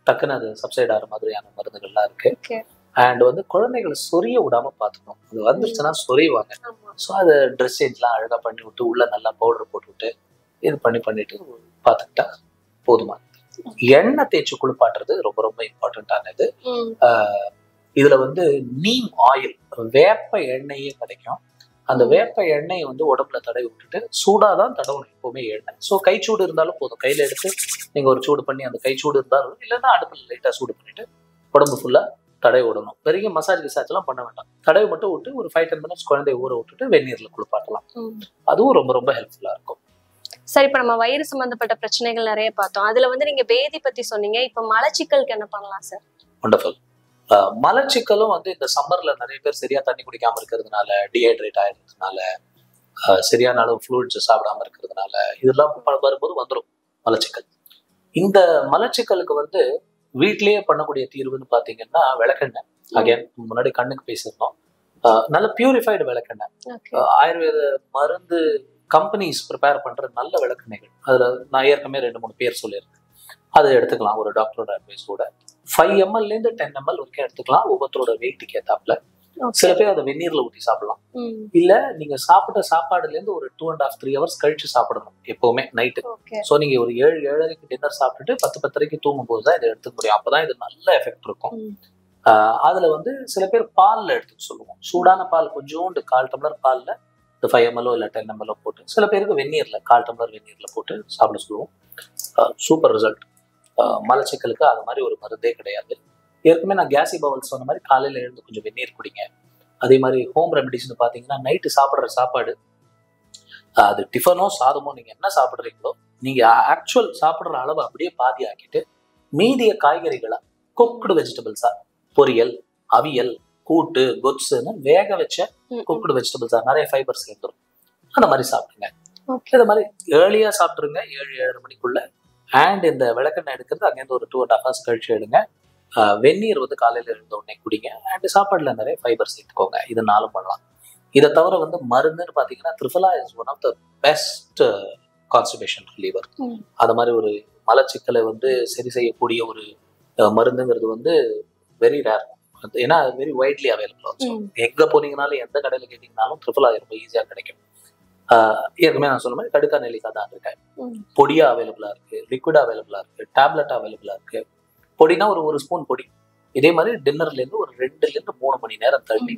டக்குன்னு அது சப்சைட் ஆகிற மாதிரியான மருந்துகள்லாம் இருக்கு. அண்ட் வந்து குழந்தைகளை சொரிய விடாம பார்த்துக்கணும். அது வந்துருச்சுன்னா சொரிவாங்க. ஸோ அதை ட்ரெஸ் சேஞ்ச்லாம் அழகா பண்ணி விட்டு உள்ள நல்லா பவுடர் போட்டு விட்டு இது பண்ணிட்டு பார்த்துக்கிட்டா போதுமா. எண்ணெய் தேய்ச்சி குளிப்பாட்டுறது ரொம்ப ரொம்ப இம்பார்ட்டன்டானது. இதுல வந்து நீம் ஆயில், வேப்ப எண்ணெயே கிடைக்கும். அந்த வேப்ப எண்ணெயை வந்து உடம்புல தடவி விட்டுட்டு சூடாதான் தடவணும் எப்பவுமே எண்ணெய். ஸோ கைச்சூடு இருந்தாலும் போதும், கையில எடுத்து நீங்க ஒரு சூடு பண்ணி அந்த கைச்சூடு இருந்தாலும், இல்லைன்னா அடுப்பில் லைட்டா சூடு பண்ணிட்டு உடம்பு ஃபுல்லா தடவி விடணும். பெரிய மசாஜ் எல்லாம் பண்ண வேண்டாம், தடவி மட்டும் விட்டு ஒரு 5-10 மினிட்ஸ் குழந்தைய ஊற விட்டுட்டு வெந்நீர்ல குளிப்பாட்டலாம். அதுவும் ரொம்ப ரொம்ப ஹெல்ப்ஃபுல்லா இருக்கும். சரி, இப்ப நம்ம வயிறு சம்பந்தப்பட்ட பிரச்சனைகள் நிறைய பார்த்தோம். அதுல வந்து நீங்க பேதி பத்தி சொன்னீங்க. இப்ப மலச்சிக்கலுக்கு என்ன பண்ணலாம் சார்? வண்டர்ஃபுல். மலச்சிக்கலும் வந்து இந்த சம்மர்ல நிறைய பேர் சரியா தண்ணி குடிக்காம இருக்கிறதுனால, டீஹைட்ரேட் ஆயிடுறதுனால, சரியான அளவு ஃப்ளூயிட்ஸ் சாப்பிடாம இருக்கிறதுனால இதெல்லாம் வரும்போது வந்துடும் மலச்சிக்கல். இந்த மலச்சிக்கலுக்கு வந்து வீட்லயே பண்ணக்கூடிய தீர்வுன்னு பாத்தீங்கன்னா விளக்கெண்ணெய். அகைன் முன்னாடி கண்ணுக்கு பேசியிருந்தோம், நல்ல பியூரிஃபைடு விளக்கெண்ணெய். ஆயுர்வேத மருந்து கம்பெனிஸ் ப்ரிப்பேர் பண்ற நல்ல விளக்கெண்ணெய்கள், அதுல நான் ஏற்கனவே 2-3 பேர் சொல்லியிருக்கேன். அதை எடுத்துக்கலாம் ஒரு டாக்டரோட அட்வைஸோட. 5 ml 10 ml வரைக்கும் எடுத்துக்கலாம், ஒவ்வொருத்தரோட வெயிட்டுக்கு ஏத்தாப்புல. சில பேர் அதை வெந்நீர்ல ஊற்றி சாப்பிடலாம். இல்ல நீங்க சாப்பிட்ட சாப்பாடுல இருந்து ஒரு 2.5-3 hours கழிச்சு சாப்பிடணும் எப்பவுமே நைட்டு. சோ நீங்க ஒரு 7-7:30 டின்னர் சாப்பிட்டுட்டு 10-10:30 தூங்கும் போதுதான் இதை எடுத்துக்க முடியும். அப்பதான் இது நல்ல எஃபெக்ட் இருக்கும். அதுல வந்து சில பேர் பால்ல எடுத்துக்க சொல்லுவோம். சூடான பால் கொஞ்சோண்டு 1/4 டம்ளர் பால்ல 5 ml இல்ல 10 ml போட்டு, சில பேருக்கு வெந்நீர்ல 1/4 டம்ளர் வெந்நீர்ல போட்டு சாப்பிட சொல்லுவோம். Super result. மலச்சிக்கலுக்கு அது மாதிரி ஒரு மருந்தே கிடையாது. ஏற்கனவே நான் கேசி பவல் சொன்ன மாதிரி காலையில எழுந்து கொஞ்சம் வெந்நீர் குடிங்க. அதே மாதிரி ஹோம் ரெமடிஸ்னு பாத்தீங்கன்னா நைட்டு சாப்பிட்ற சாப்பாடு, அது டிஃபனோ சாதமோ நீங்க என்ன சாப்பிட்றீங்களோ, நீங்க ஆக்சுவல் சாப்பிட்ற அளவு அப்படியே பாதி ஆக்கிட்டு மீதிய காய்கறிகளா குக்டு வெஜிடபிள்ஸா, பொரியல், அவியல், கூட்டு, கொத்ஸுன்னு வேக வச்ச குக்டு வெஜிடபிள்ஸா நிறைய ஃபைபர்ஸ் சேர்ந்துடும், அந்த மாதிரி சாப்பிடுங்க. இந்த மாதிரி ஏர்லியா சாப்பிட்டுருங்க 7-7:30 மணிக்குள்ள. அண்ட் இந்த விளக்கெண்ணெய் எடுக்கிறது அங்கேருந்து ஒரு 2.5 hours கழிச்சு எடுங்க. வெந்நீர் வந்து காலையில இருந்த உடனே குடிங்க. அண்ட் சாப்பாடுல நிறைய ஃபைபர் சேர்த்துக்கோங்க. இது 4 பண்ணலாம். இதை தவிர வந்து மருந்துன்னு பாத்தீங்கன்னா Triphala is one of the best constipation reliever. அது மாதிரி ஒரு மலச்சிக்கலை வந்து சரி செய்யக்கூடிய ஒரு மருந்துங்கிறது வந்து வெரி ரேர். ஏன்னா வெரி வைட்லி அவைலபிள். எங்க போனீங்கனாலும் எந்த கடையில கேட்டீங்கன்னாலும் த்ரிஃபலா ரொம்ப ஈஸியா கிடைக்கும். ஏற்கனவே நான் சொன்ன மாதிரி கடுக்கா நெல்லிக்காய் தான் இருக்கேன். பொடியா அவைலபிளா இருக்கு, லிக்விடா அவைலபிளா இருக்கு, டேப்லெட் அவைலபிளா இருக்கு. பொடினா ஒரு ஸ்பூன் பொடி. இதே மாதிரி டின்னர்ல இருந்து ஒரு 2-3 மணி நேரம் தள்ளி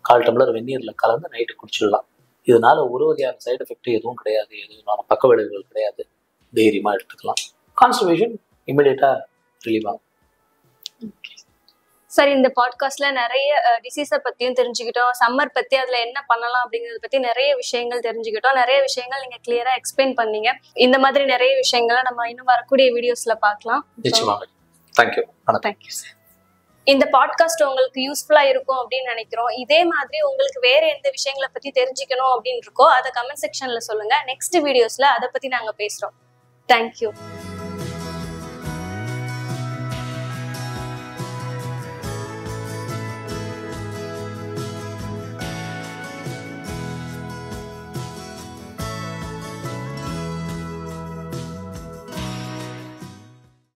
1/4 டம்ளர் வெந்நீர்ல கலந்து நைட்டு குடிச்சிடலாம். இதனால ஒரு வகையான சைடு எஃபெக்ட் எதுவும் கிடையாது, எதுவும் பக்க விளைவுகள் கிடையாது. தைரியமா எடுத்துக்கலாம். கான்ஸ்டிபேஷன் இமிடியேட்டா ரிலீவ் ஆகும். சரி, இந்த பாட்காஸ்ட்ல நிறைய டிசீஸை பத்தியும் தெரிஞ்சுக்கிட்டோம், சம்மர் பத்தி அதுல என்ன பண்ணலாம் அப்படிங்கறத பத்தி நிறைய விஷயங்கள் தெரிஞ்சுக்கிட்டோம். நிறைய விஷயங்கள் நீங்க கிளியரா எக்ஸ்பிளைன் பண்ணீங்க. இந்த மாதிரி நிறைய விஷயங்களை நம்ம இன்னும் வரக்கூடிய வீடியோஸ்ல பார்க்கலாம். தேங்க்யூ. Thank you sir. இந்த பாட்காஸ்ட் உங்களுக்கு யூஸ்ஃபுல்லா இருக்கும் அப்படின்னு நினைக்கிறோம். இதே மாதிரி உங்களுக்கு வேற எந்த விஷயங்களை பத்தி தெரிஞ்சுக்கணும் அப்படின்னு இருக்கோ அதை கமெண்ட் செக்ஷன்ல சொல்லுங்க. நெக்ஸ்ட் வீடியோஸ்ல அதை பத்தி நாங்க பேசுறோம். தேங்க்யூ.